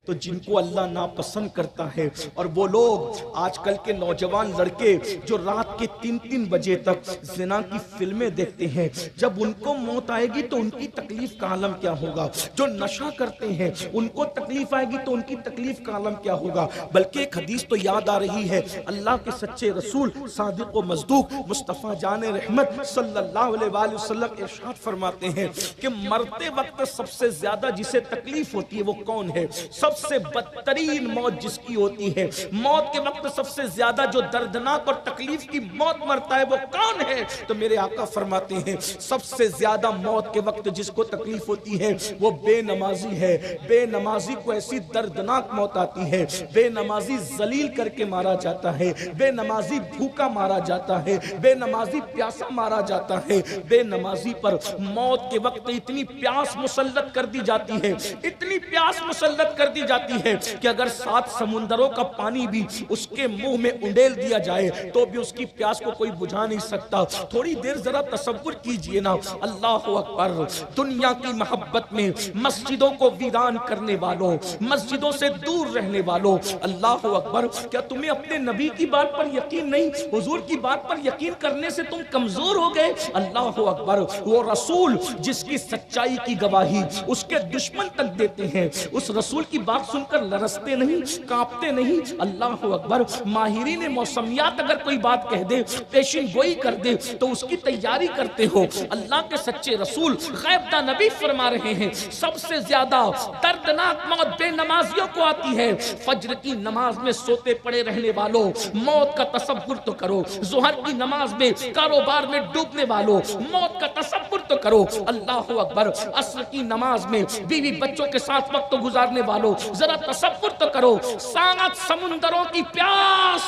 تو جن کو اللہ ناپسند کرتا ہے، اور وہ لوگ آج کل کے نوجوان لڑکے جو رات کے 3 بجے تک زنا کی فلمیں دیکھتے ہیں، جب ان کو موت آئے گی تو ان کی تکلیف کا عالم کیا ہوگا؟ جو نشہ کرتے ہیں ان کو تکلیف آئے گی تو ان کی تکلیف کا عالم کیا ہوگا؟ بلکہ ایک حدیث تو یاد آ رہی ہے، اللہ کے سچے رسول صادق و مصدوق مصطفیٰ جان رحمت صلی اللہ علیہ وآلہ وسلم ارشاد فرماتے ہیں کہ مرتے وقت سب سے زیادہ جسے تکلیف ہوتی ہے وہ کون ہے؟ سب سے بدترین موت جس کی ہوتی ہے، موت کے وقت سب سے زیادہ جو دردناک اور تکلیف کی موت مرتا ہے وہ کون ہے؟ تو میرے آقا فرماتے ہیں سب سے زیادہ موت کے وقت جس کو تکلیف ہوتی ہے وہ بے نمازی ہے۔ بے نمازی کو ایسی دردناک موت آتی ہے، بے نمازی ذلیل کر کے مارا جاتا ہے، بے نمازی بھوکا مارا جاتا ہے، بے نمازی پیاسا مارا جاتا ہے۔ بے نمازی پر موت کے وقت اتنی پیاس مسلط کر دی جاتی ہے، اتنی پیاس مسلط کر دی جاتی ہے کہ اگر 7 سمندروں کا پانی بھی اس کے منہ میں انڈیل دیا جائے تو بھی اس کی پیاس کو کوئی بجھا نہیں سکتا۔ تھوڑی دیر ذرا تصور کیجئے نا، اللہ اکبر، دنیا کی محبت میں مسجدوں کو ویران کرنے والوں، مسجدوں سے دور رہنے والوں، اللہ اکبر، کیا تمہیں اپنے نبی کی بات پر یقین نہیں؟ حضور کی بات پر یقین کرنے سے تم کمزور ہو گئے؟ اللہ اکبر، وہ رسول جس کی سچائی کی گواہی اس کے دشمن تک دیتے ہیں، اس رسول کی بات سن کر لرزتے نہیں، کانپتے نہیں؟ اللہ اکبر، ماہرین موسمیات اگر کوئی بات کہہ دے، پیشن گوئی کر دے تو اس کی تیاری کرتے ہو۔ اللہ کے سچے رسول غیب دا نبی فرما رہے ہیں سب سے زیادہ دردناک موت بے نمازیوں کو آتی ہے۔ فجر کی نماز میں سوتے پڑے رہنے والوں، موت کا تصور تو کرو۔ ظہر کی نماز میں کاروبار میں ڈوبنے والوں، موت کا تصور تو کرو۔ اللہ اکبر، عصر کی نماز میں بیوی بچوں کے ساتھ وقت گزارنے والوں، ذرا تصور تو کرو، 7 سمندروں کی پیاس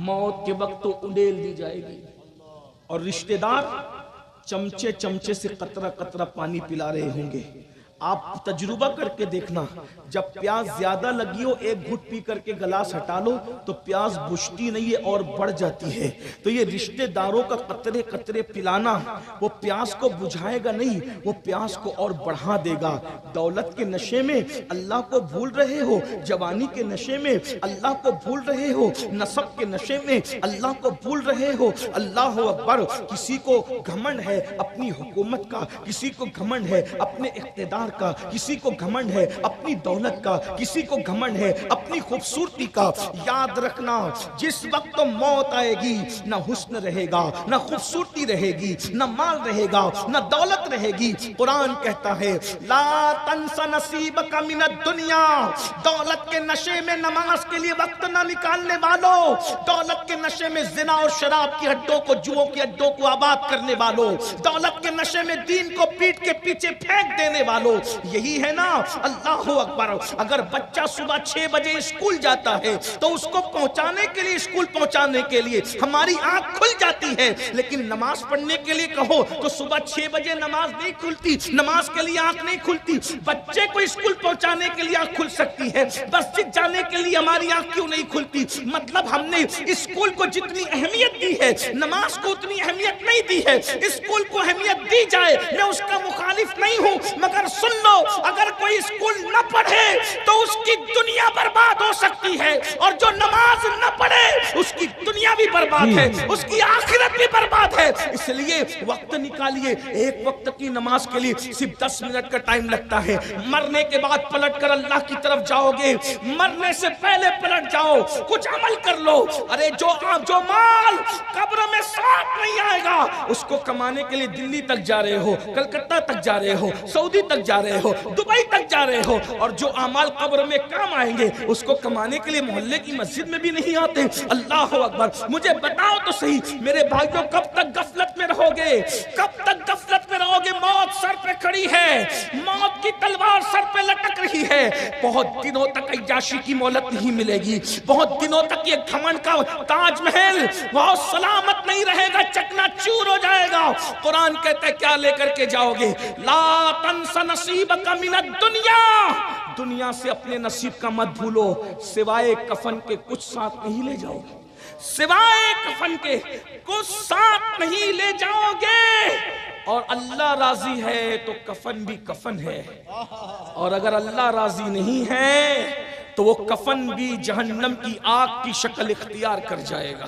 موت کے وقت تو انڈیل دی جائے گی، اور رشتہ دار چمچے چمچے سے قطرہ قطرہ پانی پلا رہے ہوں گے۔ آپ تجربہ کر کے دیکھنا، جب پیاس زیادہ لگی ہو، ایک گھٹ پی کر کے گلاس ہٹا لو تو پیاس بجھتی نہیں ہے اور بڑھ جاتی ہے۔ تو یہ رشتہ داروں کا قطرے قطرے پلانا وہ پیاس کو بجھائے گا نہیں، وہ پیاس کو اور بڑھا دے گا۔ دولت کے نشے میں اللہ کو بھول رہے ہو، جوانی کے نشے میں اللہ کو بھول رہے ہو، نسب کے نشے میں اللہ کو بھول رہے ہو۔ اللہ اکبر، کسی کو گھمنڈ ہے اپنی حکومت کا، کسی کو گھمنڈ ہے اپنے اقتدار کا، کسی کو گھمنڈ ہے اپنی دولت کا، کسی کو گھمنڈ ہے اپنی خوبصورتی کا۔ یاد رکھنا، جس وقت موت آئے گی نہ حسن رہے گا، نہ خوبصورتی رہے گی، نہ مال رہے گا، نہ دولت رہے گی۔ قرآن کہتا ہے لا تنس نصیبک من الدنیا، دولت کے نشے میں نماز کے لیے وقت نہ نکالنے والوں، دولت کے نشے میں زنا اور شراب کی ہڈوں کو، جوؤں کی ہڈوں کو آباد کرنے والوں، دولت کے نشے میں دین کو پیٹ کے پیچھے پھینک دینے والوں، یہی ہے نا۔ اللہ اکبر، اگر بچہ صبح 6 بجے اسکول جاتا ہے تو اس کو پہنچانے کے لیے، اسکول پہنچانے کے لیے ہماری آنکھ کھل جاتی ہے، لیکن نماز پڑھنے کے لیے کہو تو صبح 6 بجے نماز نہیں کھلتی، نماز کے لیے آنکھ نہیں کھلتی۔ بچے کو اسکول پہنچانے کے لیے آنکھ کھل سکتی ہے، مسجد جانے کے لیے ہماری آنکھ کیوں نہیں کھلتی؟ مطلب ہم نے اسکول کو جتنی اہمیت دی ہے نماز کو اتنی اہمیت نہیں دی ہے۔ اسکول کو اہمیت دی جائے، میں اس کا مخالف نہیں ہوں، مگر سن لو، اگر کوئی اسکول نہ پڑھے تو اس کی دنیا برباد ہو سکتی ہے، اور جو نماز نہ پڑھے اس کی دنیا بھی برباد ہے، اس کی آخرت بھی برباد ہے۔ اس لیے وقت نکالیے، ایک وقت کی نماز کے لیے صرف 10 منٹ کا ٹائم لگتا ہے۔ مرنے کے بعد پلٹ کر اللہ کی طرف جاؤ گے، مرنے سے پہلے پلٹ جاؤ، کچھ عمل کر لو۔ ارے جو مال قبر میں ساتھ نہیں آئے گا، اس کو کمانے کے لیے دلی تک جا رہے ہو، کلکتہ تک جا رہے ہو، سعودی تک جا رہے ہو، دبئی تک جا رہے ہو، اور جو اعمال قبر میں کام آئیں گے اس کو کمانے کے لیے محلے کی مسجد میں بھی نہیں آتے۔ اللہ اکبر، مجھے بتاؤ تو صحیح میرے بھائیوں، کب تک غفلت میں رہو گے؟ کب تک غفلت میں رہو گے؟ موت سر پہ کھڑی ہے، موت کی تلوار سر پہ لٹک رہی ہے۔ بہت دنوں تک عیاشی کی مہلت نہیں ملے گی، بہت دنوں تک یہ گھمنڈ کا تاج محل بہت سلامت نہیں رہے گا، چکنا چور ہو جائے گا۔ قرآن کہتا ہے کیا لے کر کے جاؤ گے؟ لا تنس نصیبک من الدنیا، دنیا سے اپنے نصیب کا مت بھولو، سوائے کفن کے کچھ ساتھ نہیں لے جاؤ گے، سوائے کفن کے کچھ ساتھ نہیں لے جاؤ گے۔ اور اللہ راضی ہے تو کفن بھی کفن ہے، اور اگر اللہ راضی نہیں ہے تو وہ کفن بھی جہنم کی آگ کی شکل اختیار کر جائے گا۔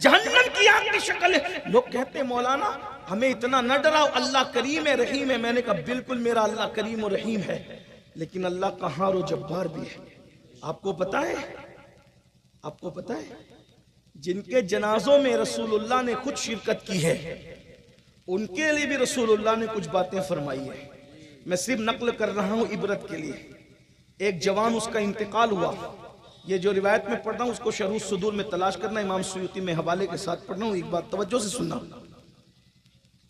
جہنم کی آگ کی شکل ہے۔ لوگ کہتے ہیں مولانا ہمیں اتنا نہ ڈراؤ، اللہ کریم ہے رحیم ہے۔ میں نے کہا بالکل میرا اللہ کریم و رحیم ہے، لیکن اللہ قہار و جبار بھی ہے۔ آپ کو پتا ہے، آپ کو پتا ہے جن کے جنازوں میں رسول اللہ نے خود شرکت کی ہے، ان کے لیے بھی رسول اللہ نے کچھ باتیں فرمائی ہیں۔ میں صرف نقل کر رہا ہوں عبرت کے لیے۔ ایک جوان اس کا انتقال ہوا، یہ جو روایت میں پڑھ رہا ہوں اس کو شرح الصدور میں تلاش کرنا، امام سیوطی میں حوالے کے ساتھ پڑھ رہا ہوں، ایک بات توجہ سے سننا۔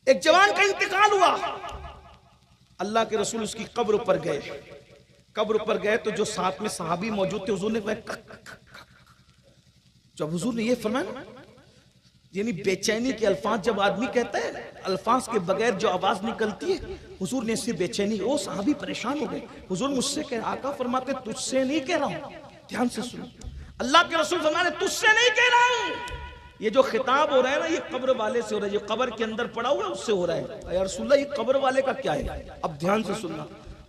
ایک جوان کا انتقال ہوا، اللہ کے رسول اس کی قبر پر گئے۔ قبر پر گئے تو جو ساتھ میں صحابی موجود تھے، حضور نے جب حضور نے یہ فرمایا، یعنی بے چینی کے الفاظ جب آدمی کہتا ہے، الفاظ کے بغیر جو آواز نکلتی ہے، حضور نے اس سے بے چینی، وہ صحابی پریشان ہو گئے۔ حضور مجھ سے کہہ، آقا فرماتے تجھ سے نہیں کہہ رہا ہوں، دھیان سے سنو، اللہ کے رسول فرماتے تجھ سے نہیں کہہ رہا ہوں، یہ جو خطاب ہو رہا ہے نا یہ قبر والے سے ہو رہا ہے، جو قبر کے اندر پڑا ہوا ہے اس سے ہو رہا ہے۔ یا رسول اللہ یہ قبر والے کا کیا ہے؟ اب دھیان سے سننا،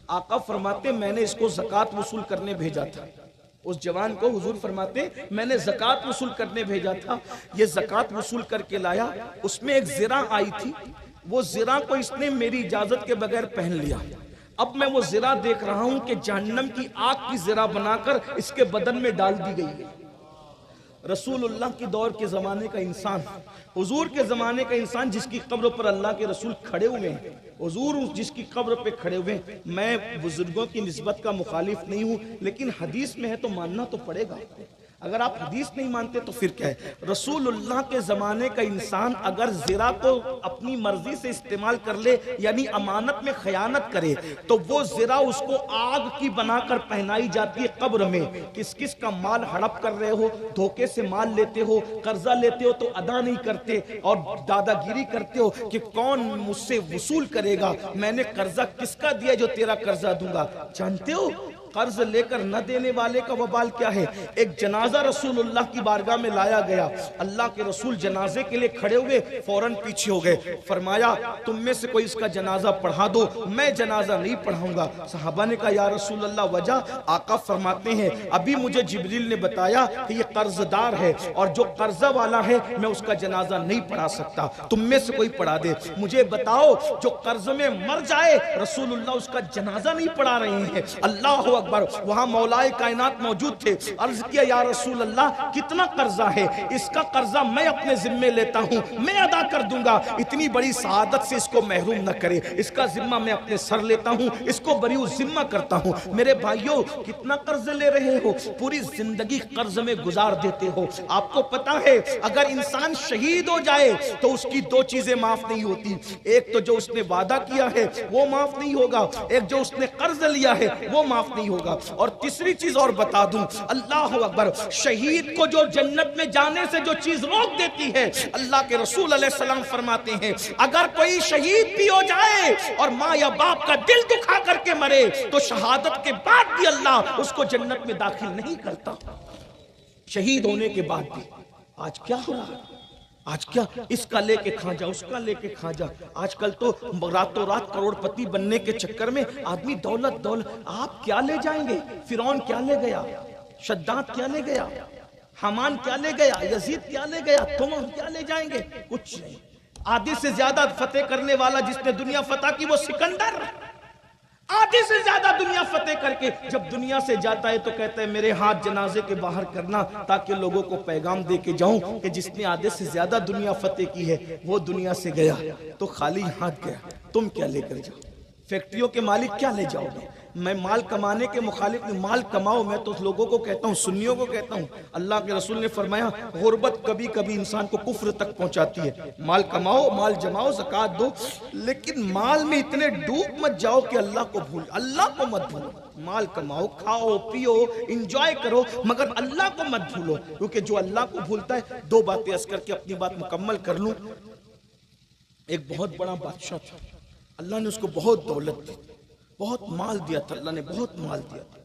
آقا فرماتے میں نے اس کو زکوٰۃ وصول کرنے بھیجا تھا۔ اس جوان کو حضور فرماتے میں نے زکوٰۃ وصول کرنے بھیجا تھا، یہ زکوٰۃ وصول کر کے لایا، اس میں ایک زرہ آئی تھی، وہ زرہ کو اس نے میری اجازت کے بغیر پہن لیا۔ اب میں وہ زرہ دیکھ رہا ہوں کہ جہنم کی آگ کی زرہ بنا کر اس کے بدن میں ڈال دی گئی ہے۔ رسول اللہ کی دور کے زمانے کا انسان، حضور کے زمانے کا انسان جس کی قبر پر اللہ کے رسول کھڑے ہوئے ہیں، حضور جس کی قبر پہ کھڑے ہوئے ہیں، میں بزرگوں کی نسبت کا مخالف نہیں ہوں، لیکن حدیث میں ہے تو ماننا تو پڑے گا۔ اگر آپ حدیث نہیں مانتے تو پھر کیا ہے؟ رسول اللہ کے زمانے کا انسان اگر زرہ کو اپنی مرضی سے استعمال کر لے، یعنی امانت میں خیانت کرے، تو وہ زرہ اس کو آگ کی بنا کر پہنائی جاتی ہے قبر میں۔ کس کس کا مال ہڑپ کر رہے ہو، دھوکے سے مال لیتے ہو، قرضہ لیتے ہو تو ادا نہیں کرتے، اور دادا گیری کرتے ہو کہ کون مجھ سے وصول کرے گا، میں نے قرضہ کس کا دیا جو تیرا قرضہ دوں گا۔ جانتے ہو قرض لے کر نہ دینے والے کا وبال کیا ہے؟ ایک جنازہ رسول اللہ کی بارگاہ میں لایا گیا، اللہ کے رسول جنازے کے لیے کھڑے ہوئے، فوراً پیچھے ہو گئے، فرمایا تم میں سے کوئی اس کا جنازہ پڑھا دو، میں جنازہ نہیں پڑھاؤں گا۔ صحابہ نے کہا یا رسول اللہ وجہ؟ آقا فرماتے ہیں ابھی مجھے جبریل نے بتایا کہ یہ قرض دار ہے، اور جو قرضہ والا ہے میں اس کا جنازہ نہیں پڑھا سکتا، تم میں سے کوئی پڑھا دے۔ مجھے بتاؤ جو قرض میں مر جائے رسول اللہ اس کا جنازہ نہیں پڑھا رہے ہیں۔ اللہ اکبر، وہاں مولائے کائنات موجود تھے، عرض کیا یا رسول اللہ کتنا قرضہ ہے؟ اس کا قرضہ میں اپنے ذمے لیتا ہوں، میں ادا کر دوں گا، اتنی بڑی سعادت سے اس کو محروم نہ کرے، اس کا ذمہ میں اپنے سر لیتا ہوں، اس کو بری ذمہ کرتا ہوں۔ میرے بھائیوں کتنا قرض لے رہے ہو؟ پوری زندگی قرض میں گزار دیتے ہو۔ آپ کو پتا ہے اگر انسان شہید ہو جائے تو اس کی دو چیزیں معاف نہیں ہوتی، ایک تو جو اس نے وعدہ کیا ہے وہ معاف نہیں ہوگا، ایک جو اس نے قرض لیا ہے وہ معاف نہیں ہوگا، اور تیسری چیز اور بتا دوں، اللہ اکبر، شہید کو جو جنت میں جانے سے جو چیز روک دیتی ہے، اللہ کے رسول علیہ السلام فرماتے ہیں اگر کوئی شہید بھی ہو جائے اور ماں یا باپ کا دل دکھا کر کے مرے تو شہادت کے بعد بھی اللہ اس کو جنت میں داخل نہیں کرتا، شہید ہونے کے بعد بھی۔ آج کیا ہو رہا ہے؟ آج کیا اس کا لے کے کھا جا، اس کا لے کے کھا جا۔ آج کل تو راتوں رات کروڑ پتی بننے کے چکر میں آدمی دولت دولت، آپ کیا لے جائیں گے؟ فرعون کیا لے گیا؟ شداد کیا لے گیا؟ حامان کیا لے گیا؟ یزید کیا لے گیا؟ تم کیا لے جائیں گے؟ کچھ نہیں۔ آدھی سے زیادہ فتح کرنے والا جس نے دنیا فتح کی وہ سکندر، آدھی سے زیادہ دنیا فتح کر کے جب دنیا سے جاتا ہے تو کہتا ہے میرے ہاتھ جنازے کے باہر کرنا تاکہ لوگوں کو پیغام دے کے جاؤں کہ جس نے آدھے سے زیادہ دنیا فتح کی ہے وہ دنیا سے گیا تو خالی ہاتھ گیا۔ تم کیا لے کر جاؤ؟ فیکٹریوں کے مالک کیا لے جاؤ گے؟ میں مال کمانے کے مخالف نہیں، مال کماؤ، میں تو لوگوں کو کہتا ہوں، سنیوں کو کہتا ہوں، اللہ کے رسول نے فرمایا غربت کبھی کبھی انسان کو کفر تک پہنچاتی ہے۔ مال کماؤ، مال جماؤ، زکوٰۃ دو، لیکن مال میں اتنے ڈوب مت جاؤ کہ اللہ کو بھول، اللہ کو مت بھولو۔ مال کماؤ، کھاؤ پیو، انجوائے کرو، مگر اللہ کو مت بھولو، کیونکہ جو اللہ کو بھولتا ہے۔ دو باتیں عرض کر کے اپنی بات مکمل کر لوں۔ ایک بہت بڑا بادشاہ تھا، اللہ نے اس کو بہت دولت دی، بہت مال دیا تھا، اللہ نے بہت مال دیا تھا،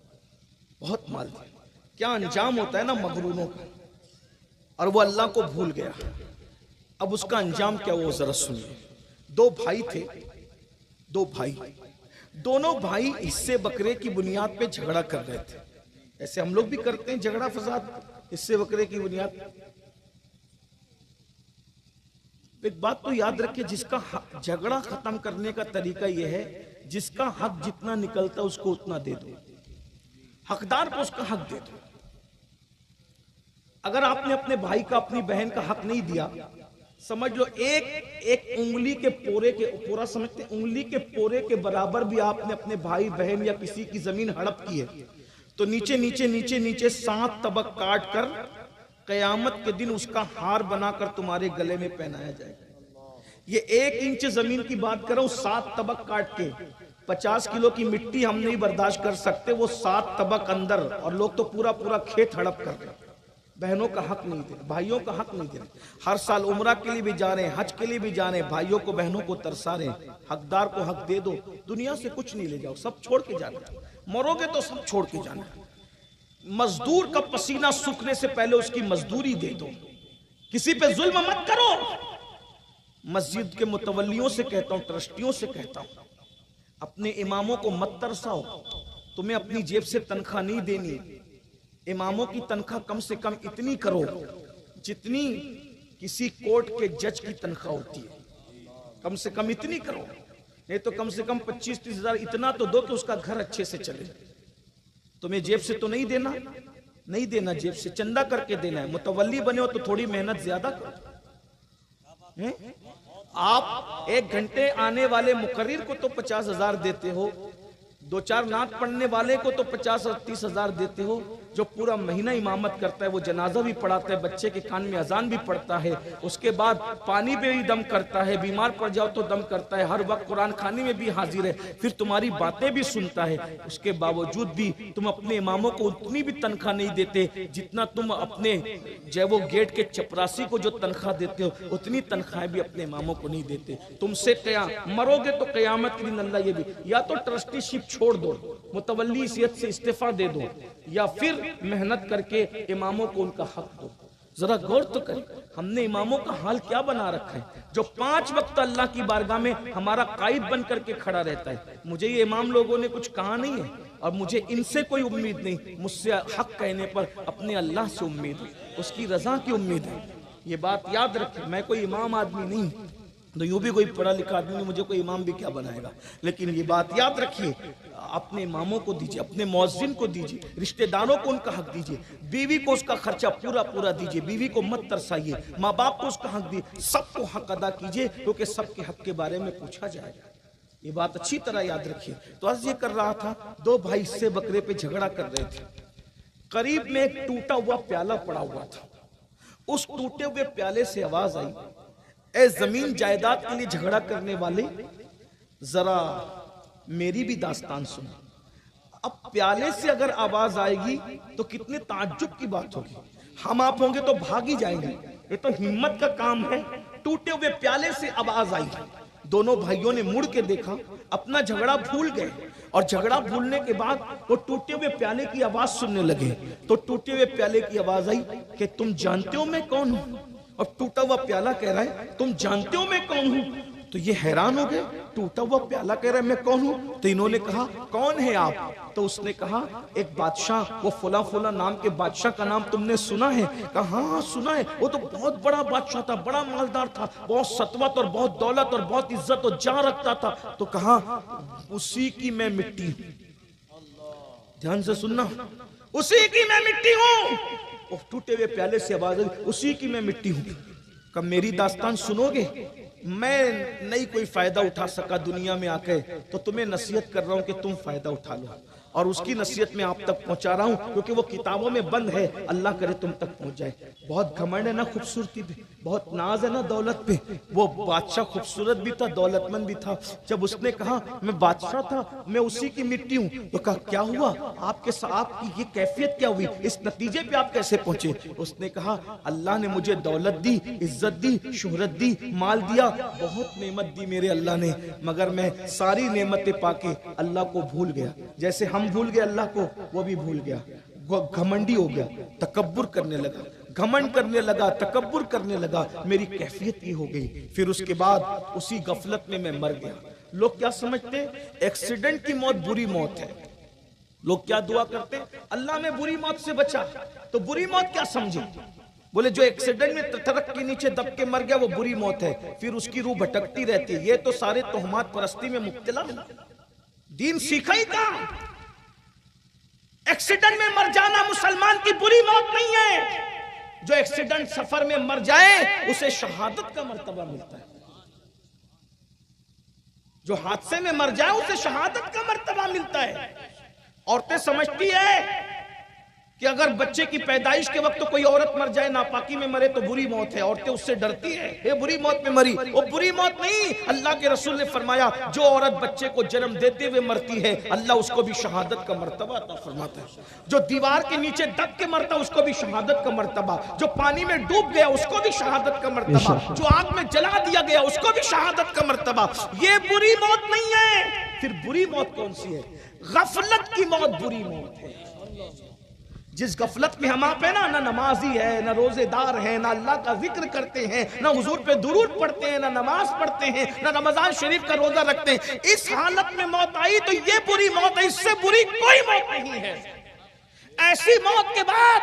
بہت مال دیا۔ کیا انجام ہوتا ہے نا مغروروں کا، اور وہ اللہ کو بھول گیا۔ اب اس کا انجام کیا وہ ذرا سنیے۔ دو بھائی تھے، دو بھائی، دونوں بھائی حصے بکرے کی بنیاد پہ جھگڑا کر رہے تھے. ایسے ہم لوگ بھی کرتے ہیں جھگڑا فساد حصے بکرے کی بنیاد. ایک بات تو یاد رکھے، جس کا جھگڑا ختم کرنے کا طریقہ یہ ہے، جس کا حق جتنا نکلتا اس کو اتنا دے دو، حقدار کو اس کا حق دے دو. اگر آپ نے اپنے بھائی کا، اپنی بہن کا حق نہیں دیا، سمجھ لو ایک انگلی کے پورے کے، پورا سمجھتے ہیں، انگلی کے پورے کے برابر بھی آپ نے اپنے بھائی بہن یا کسی کی زمین ہڑپ کی ہے، تو نیچے نیچے نیچے نیچے 7 طبق کاٹ کر قیامت کے دن اس کا ہار بنا کر تمہارے گلے میں پہنایا جائے گا. یہ 1 انچ زمین کی بات کر رہا ہوں، 7 طبق کاٹ کے. 50 کلو کی مٹی ہم نہیں برداشت کر سکتے، وہ 7 طبق اندر، اور لوگ تو پورا پورا کھیت ہڑپ کر رہے. بہنوں کا حق نہیں دے رہے، بھائیوں کا حق نہیں دے رہے. ہر سال عمرہ کے لیے بھی جا رہے ہیں، حج کے لیے بھی جا رہے ہیں، بھائیوں کو بہنوں کو ترسا رہے ہیں. حقدار کو حق دے دو. دنیا سے کچھ نہیں لے جاؤ، سب چھوڑ کے جانا. مرو گے تو سب چھوڑ کے جانا. مزدور کا پسینہ سوکھنے سے پہلے اس کی مزدوری دے دو. کسی پہ ظلم مت کرو. مسجد کے متولیوں سے کہتا ہوں، ٹرسٹیوں سے کہتا ہوں، اپنے اماموں کو مت ترساؤ. تمہیں اپنی جیب سے تنخواہ نہیں دینی. اماموں کی تنخواہ کم سے کم اتنی کرو جتنی کسی کورٹ کے جج کی تنخواہ ہوتی ہے. کم سے کم اتنی کرو، نہیں تو کم سے کم 25-30 ہزار اتنا تو دو کہ اس کا گھر اچھے سے چلے. تمہیں جیب سے تو نہیں دینا، نہیں دینا، جیب سے چندہ کر کے دینا ہے. متولی بنے ہو تو تھوڑی محنت زیادہ کرو. آپ 1 گھنٹے آنے والے مقرر کو تو 50,000 دیتے ہو، 2-4 نعت پڑھنے والے کو تو 50 اور 30 ہزار دیتے ہو. جو پورا مہینہ امامت کرتا ہے، وہ جنازہ بھی پڑھاتا ہے، بچے کے کان میں اذان بھی پڑھتا ہے، اس کے بعد پانی پہ بھی دم کرتا ہے، بیمار پڑ جاؤ تو دم کرتا ہے، ہر وقت قرآن خوانی میں بھی حاضر ہے، پھر تمہاری باتیں بھی سنتا ہے. اس کے باوجود بھی تم اپنے اماموں کو اتنی بھی تنخواہ نہیں دیتے جتنا تم اپنے وہ گیٹ کے چپراسی کو جو تنخواہ دیتے ہو، اتنی تنخواہ بھی اپنے اماموں کو نہیں دیتے. تم سے مرو گے تو قیامت کے دن اللہ یہ بھی، یا تو ٹرسٹی شپ چھوڑ دو، متولی حیثیت سے استعفیٰ دے دو، یا پھر محنت کر کے اماموں کو ان کا حق دو. ذرا غور تو کریں، ہم نے اماموں کا حال کیا بنا رکھا ہے، جو 5 وقت اللہ کی بارگاہ میں ہمارا قائد بن کر کے کھڑا رہتا ہے. مجھے یہ امام لوگوں نے کچھ کہا نہیں ہے، اور مجھے ان سے کوئی امید نہیں. مجھ سے حق کہنے پر اپنے اللہ سے امید ہے، اس کی رضا کی امید ہے. یہ بات یاد رکھیں. میں کوئی امام آدمی نہیں، تو یوں بھی کوئی پڑھا لکھا آدمی نہیں، مجھے کوئی امام بھی کیا بنائے گا. لیکن یہ بات یاد رکھیے، اپنے اماموں کو دیجئے، اپنے مؤذن کو دیجئے، رشتہ داروں کو ان کا حق دیجئے، بیوی کو اس کا خرچہ پورا پورا دیجئے، بیوی کو مت ترسائیے، ماں باپ کو اس کا حق دیجئے، سب کو حق ادا کیجئے، کیونکہ سب کے حق کے بارے میں پوچھا جائے گا. یہ بات اچھی طرح یاد رکھیے. تو عرض یہ کر رہا تھا، 2 بھائی حصے بکرے پہ جھگڑا کر رہے تھے. قریب میں ایک ٹوٹا ہوا پیالہ پڑا ہوا تھا. اس ٹوٹے ہوئے پیالے سے آواز آئی، اے زمین جائیداد کے لیے جھگڑا کرنے والے، ذرا میری بھی داستان سنو. اب پیالے سے اگر آواز آئے گی تو کتنے تعجب کی بات ہوگی. ہم آپ ہوں گے تو بھاگ ہی جائیں گے. یہ تو ہمت کا کام ہے. ٹوٹے ہوئے پیالے سے آواز آئی. دونوں بھائیوں نے مڑ کے دیکھا، اپنا جھگڑا بھول گئے، اور جھگڑا بھولنے کے بعد وہ ٹوٹے ہوئے پیالے کی آواز سننے لگے. تو ٹوٹے ہوئے پیالے کی آواز آئی کہ تم جانتے ہو میں کون ہوں؟ اور ٹوٹا ہوا پیالہ کہہ رہا ہے تم جانتے ہو میں کون ہوں؟ تو یہ حیران ہو گئے. ٹوٹا ہوا پیالہ کہہ رہا ہے میں کون ہوں؟ تو انہوں نے کہا کون ہے آپ؟ تو اس نے کہا ایک بادشاہ، وہ فلاں فلاں نام کے بادشاہ کا نام تم نے سنا ہے؟ کہا ہاں سنا ہے، وہ تو بہت بڑا بادشاہ تھا، بڑا مالدار تھا، بہت سطوت اور بہت دولت اور بہت عزت اور جاں رکھتا تھا. تو کہا اسی کی میں مٹی ہوں. دھیان سے سننا، اسی کی میں مٹی ہوں. وہ ٹوٹے ہوئے پیالے سے آواز آئی اسی کی میں مٹی ہوں. کہ میری داستان سنو گے؟ میں نہیں کوئی فائدہ اٹھا سکا دنیا میں آ کے، تو تمہیں نصیحت کر رہا ہوں کہ تم فائدہ اٹھا لو، اور اس کی نصیحت میں آپ تک پہنچا رہا ہوں کیونکہ وہ کتابوں میں بند ہے. اللہ کرے تم تک پہنچ جائے. بہت گھمنڈ ہے نا خوبصورتی پہ، بہت ناز ہے نا دولت پہ. وہ بادشاہ خوبصورت بھی تھا، دولت مند بھی تھا. جب اس نے کہا میں بادشاہ تھا، میں اسی کی مٹی ہوں، تو کہا کیا ہوا آپ کی یہ کیفیت کیا ہوئی، اس نتیجے پہ آپ کیسے پہنچے؟ اس نے کہا اللہ نے مجھے دولت دی، عزت دی، شہرت دی، مال دیا، بہت نعمت دی میرے اللہ نے، مگر میں ساری نعمتیں پا کے اللہ کو بھول گیا. جیسے ہم بھول گئے اللہ کو، وہ بھی بھول گیا، گھمنڈی ہو گیا، تکبر کرنے لگا، گھمنڈ کرنے لگا، تکبر کرنے لگا، میری کیفیت یہ ہو گئی۔ پھر اس کے بعد اسی غفلت میں مر گیا۔ لوگ کیا سمجھتے؟ ایکسیڈنٹ کی موت بری موت ہے۔ لوگ کیا دعا کرتے؟ اللہ میں بری موت سے بچا۔ تو بری موت کیا سمجھے؟ بولے جو ایکسیڈنٹ میں ٹرک کے نیچے دب کے مر گیا وہ بری موت ہے، پھر اس کی روح بھٹکتی رہتی ہے۔ یہ تو سارے تہمات پرستی میں مبتلا ہے۔ دین سیکھا ہی کہاں؟ ایکسیڈنٹ میں مر جانا مسلمان کی بری موت نہیں ہے۔ جو ایکسیڈنٹ سفر میں مر جائے اسے شہادت کا مرتبہ ملتا ہے۔ جو حادثے میں مر جائے اسے شہادت کا مرتبہ ملتا ہے۔ عورتیں سمجھتی ہے کہ اگر بچے کی پیدائش کے وقت تو کوئی عورت مر جائے، ناپاکی میں مرے تو بری موت ہے، عورتیں اس سے ڈرتی ہیں، یہ بری موت میں مری۔ وہ بری موت نہیں، اللہ کے رسول نے فرمایا جو عورت بچے کو جنم دیتے ہوئے مرتی ہے اللہ اس کو بھی شہادت کا مرتبہ عطا فرماتا ہے۔ جو دیوار کے نیچے دب کے مرتا اس کو بھی شہادت کا مرتبہ، جو پانی میں ڈوب گیا اس کو بھی شہادت کا مرتبہ، جو آگ میں جلا دیا گیا اس کو بھی شہادت کا مرتبہ۔ یہ بری موت نہیں ہے۔ پھر بری موت کون سی ہے؟ غفلت کی موت بری موت ہے۔ جس غفلت میں ہم آپ ہیں نہ نمازی ہے، نہ روزے دار ہیں، نہ اللہ کا ذکر کرتے ہیں، نہ حضور پہ درود پڑھتے ہیں، نہ نماز پڑھتے ہیں، نہ رمضان شریف کا روزہ رکھتے ہیں، اس حالت میں موت آئی تو یہ بری موت ہے، اس سے بری کوئی موت نہیں ہے۔ ایسی موت کے بعد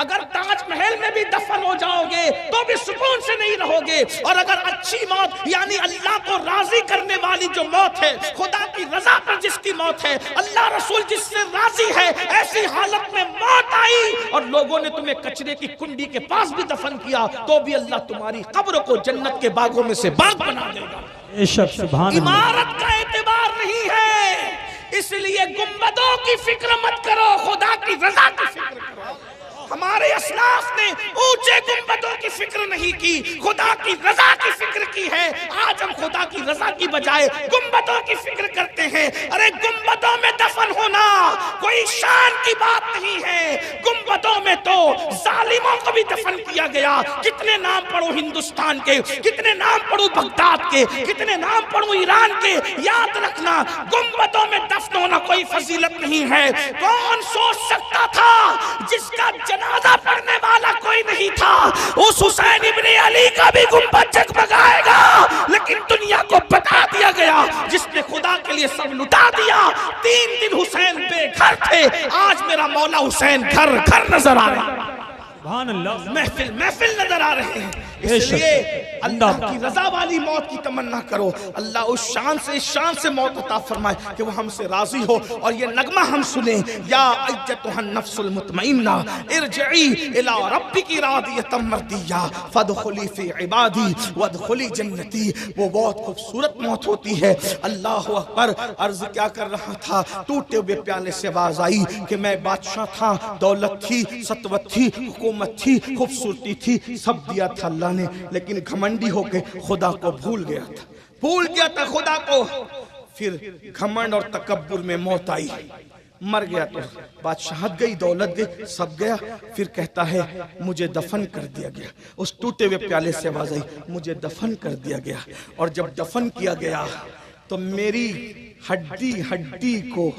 اگر تاج محل میں بھی دفن ہو جاؤ گے تو بھی سکون سے نہیں رہو گے، اور اگر اچھی موت یعنی اللہ کو راضی کرنے والی جو موت ہے، خدا کی رضا پر جس کی موت ہے، اللہ رسول جس سے راضی ہے، ایسی حالت میں موت آئی اور لوگوں نے تمہیں کچرے کی کنڈی کے پاس بھی دفن کیا تو بھی اللہ تمہاری قبر کو جنت کے باغوں میں سے باغ بنا دے گا۔ عمارت کا اعتبار نہیں ہے، اس لیے گنبدوں کی فکر مت کرو، خدا کی رضا کی فکر کرو۔ ہمارے اسلاف نے اونچے گنبدوں کی فکر نہیں کی، خدا کی رضا کی فکر کی ہے۔ آج ہم خدا کی رضا کی بجائے گنبدوں کی فکر کرتے ہیں۔ ارے گنبدوں میں دفن ہونا کوئی شان کی بات نہیں ہے، گنبدوں میں تو ظالموں کو بھی دفن کیا گیا۔ کتنے نام پڑھو ہندوستان کے، کتنے نام پڑھو بغداد کے، کتنے نام پڑھو ایران کے، یاد رکھنا گنبدوں میں دفن ہونا کوئی فضیلت نہیں ہے۔ کون سوچ سکتا تھا جس کا جنازہ پڑھنے والا کوئی نہیں تھا اس حسین ابن علی کا بھی گنبد جگمگائے گا، لیکن دنیا کو بتا دیا گیا جس نے خدا کے لیے سب لٹا دیا۔ 3 دن حسین بے گھر تھے، آج میرا مولا حسین گھر گھر نظر آ رہا ہے، محفل محفل نظر آ رہے ہیں۔ اس لیے اللہ کی رضا والی موت کی تمنا کرو، اللہ اس شان سے موت عطا فرمائے کہ وہ ہم سے راضی ہو۔ اور یہ نغمہ ہم سنیں، یا ایتھا النفس المطمئنہ ارجعی الی ربک راضیۃ مرضیہ فادخلی فی عبادی وادخلی جنتی۔ وہ بہت خوبصورت موت ہوتی ہے۔ اللہ اکبر۔ عرض کیا کر رہا تھا، ٹوٹے ہوئے پیالے سے آواز آئی کہ میں بادشاہ تھا، دولت تھی، سطوت تھی، حکومت تھی، خوبصورتی تھی، سب دیا تھا اللہ نے، لیکن گھمنڈی ہو کے خدا کو بھول گیا تھا خدا کو۔ پھر گھمنڈ اور تکبر میں موت آئی، مر گیا تو بادشاہت گئی، دولت گئی، سب گیا۔ پھر کہتا ہے مجھے دفن کر دیا گیا۔ اس ٹوٹے ہوئے پیالے سے آواز آئی مجھے دفن کر دیا گیا، اور جب دفن کیا گیا تو میری ہڈی کو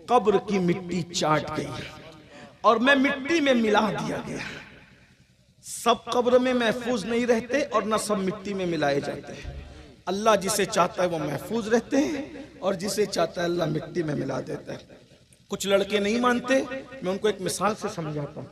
قبر کی مٹی چاٹ گئی اور میں مٹی میں ملا دیا گیا۔ سب قبر میں محفوظ نہیں رہتے اور نہ سب مٹی میں ملائے جاتے ہیں۔ اللہ جسے چاہتا ہے وہ محفوظ رہتے ہیں اور جسے چاہتا ہے اللہ مٹی میں ملا دیتا ہے۔ کچھ لڑکے نہیں مانتے، میں ان کو ایک مثال سے سمجھاتا ہوں۔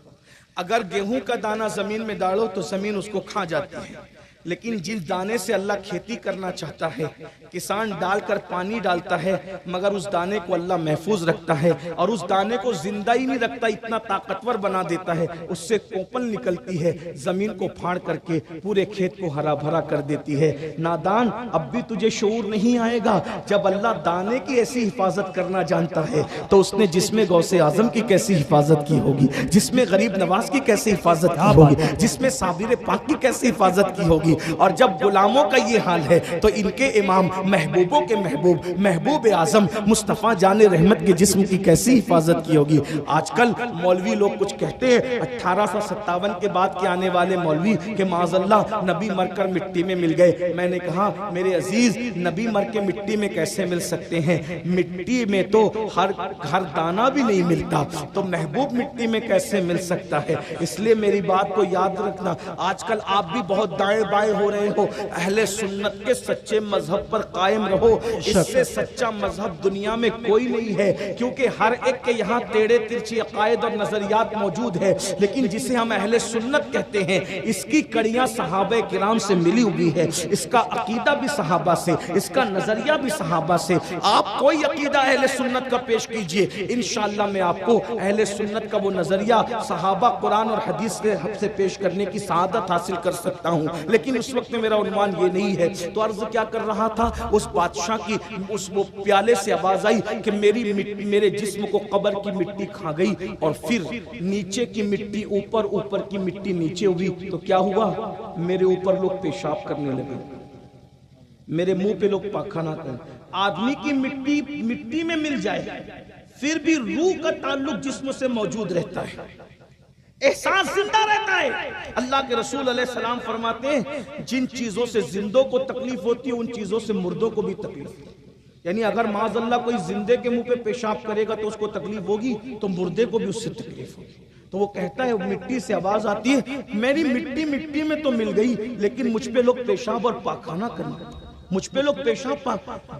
اگر گیہوں کا دانہ زمین میں ڈالو تو زمین اس کو کھا جاتی ہے، لیکن جس دانے سے اللہ کھیتی کرنا چاہتا ہے کسان ڈال کر پانی ڈالتا ہے، مگر اس دانے کو اللہ محفوظ رکھتا ہے اور اس دانے کو زندہ ہی نہیں رکھتا، اتنا طاقتور بنا دیتا ہے، اس سے کوپل نکلتی ہے، زمین کو پھاڑ کر کے پورے کھیت کو ہرا بھرا کر دیتی ہے۔ نادان اب بھی تجھے شعور نہیں آئے گا، جب اللہ دانے کی ایسی حفاظت کرنا جانتا ہے تو اس نے جس میں غوث اعظم کی کیسی حفاظت کی ہوگی، جس میں غریب نواز کی کیسی حفاظت کی ہوگی، جس میں صابر پاک کی کیسی حفاظت کی ہوگی، اور جب غلاموں کا یہ حال ہے تو ان کے امام محبوبوں کے محبوب محبوب اعظم مصطفیٰ جان رحمت کے جسم کی کیسی حفاظت کی ہوگی۔ آج کل مولوی لوگ کچھ کہتے ہیں 1857 کے بعد کے آنے والے مولوی کہ معاذ اللہ نبی مر کر مٹی میں مل گئے۔ میں نے کہا میرے عزیز نبی مر کے مٹی میں کیسے مل سکتے ہیں؟ مٹی میں تو ہر دانہ بھی نہیں ملتا، تو محبوب مٹی میں کیسے مل سکتا ہے؟ اس لیے میری بات کو یاد رکھنا۔ آج کل آپ بھی بہت دائیں بائیں ہو رہے ہو، اہل سنت کے سچے مذہب پر قائم رہو، اس سے سچا مذہب دنیا میں کوئی نہیں ہے، کیونکہ ہر ایک کے یہاں ٹیڑے ترچھی عقائد اور نظریات موجود ہے، لیکن جسے ہم اہل سنت کہتے ہیں اس کی کڑیاں صحابہ کرام سے ملی ہوئی ہے، اس کا عقیدہ بھی صحابہ سے، اس کا نظریہ بھی صحابہ سے۔ آپ کوئی عقیدہ اہل سنت کا پیش کیجئے، انشاءاللہ میں آپ کو اہل سنت کا وہ نظریہ صحابہ قرآن اور حدیث کے حق سے پیش کرنے کی سعادت حاصل کر سکتا ہوں، لیکن اس وقت میں میرا عنوان یہ نہیں ہے۔ تو عرض کیا کر رہا تھا؟ اس بادشاہ کی اس وہ پیالے سے آواز آئی کہ میرے جسم کو قبر کی مٹی کھا گئی، اور پھر نیچے کی مٹی اوپر، اوپر کی مٹی نیچے ہوئی، تو کیا ہوا؟ میرے اوپر لوگ پیشاب کرنے لگے، میرے منہ پہ لوگ پاخانہ کریں۔ آدمی کی مٹی میں مل جائے پھر بھی روح کا تعلق جسم سے موجود رہتا ہے، احساس زندہ رہتا ہے۔ اللہ کے رسول علیہ السلام فرماتے ہیں جن چیزوں سے زندوں کو تکلیف ہوتی ہے ان چیزوں سے مردوں کو بھی تکلیف ہوتی ہے۔ یعنی اگر معاذ اللہ کوئی زندے کے منہ پہ پیشاب کرے گا تو اس کو تکلیف ہوگی، تو مردے کو بھی اس سے تکلیف ہوگی۔ تو وہ کہتا ہے مٹی سے آواز آتی ہے میری مٹی میں تو مل گئی، لیکن مجھ پہ لوگ پیشاب اور پاخانہ کریں، مجھ پہ لوگ پیشاب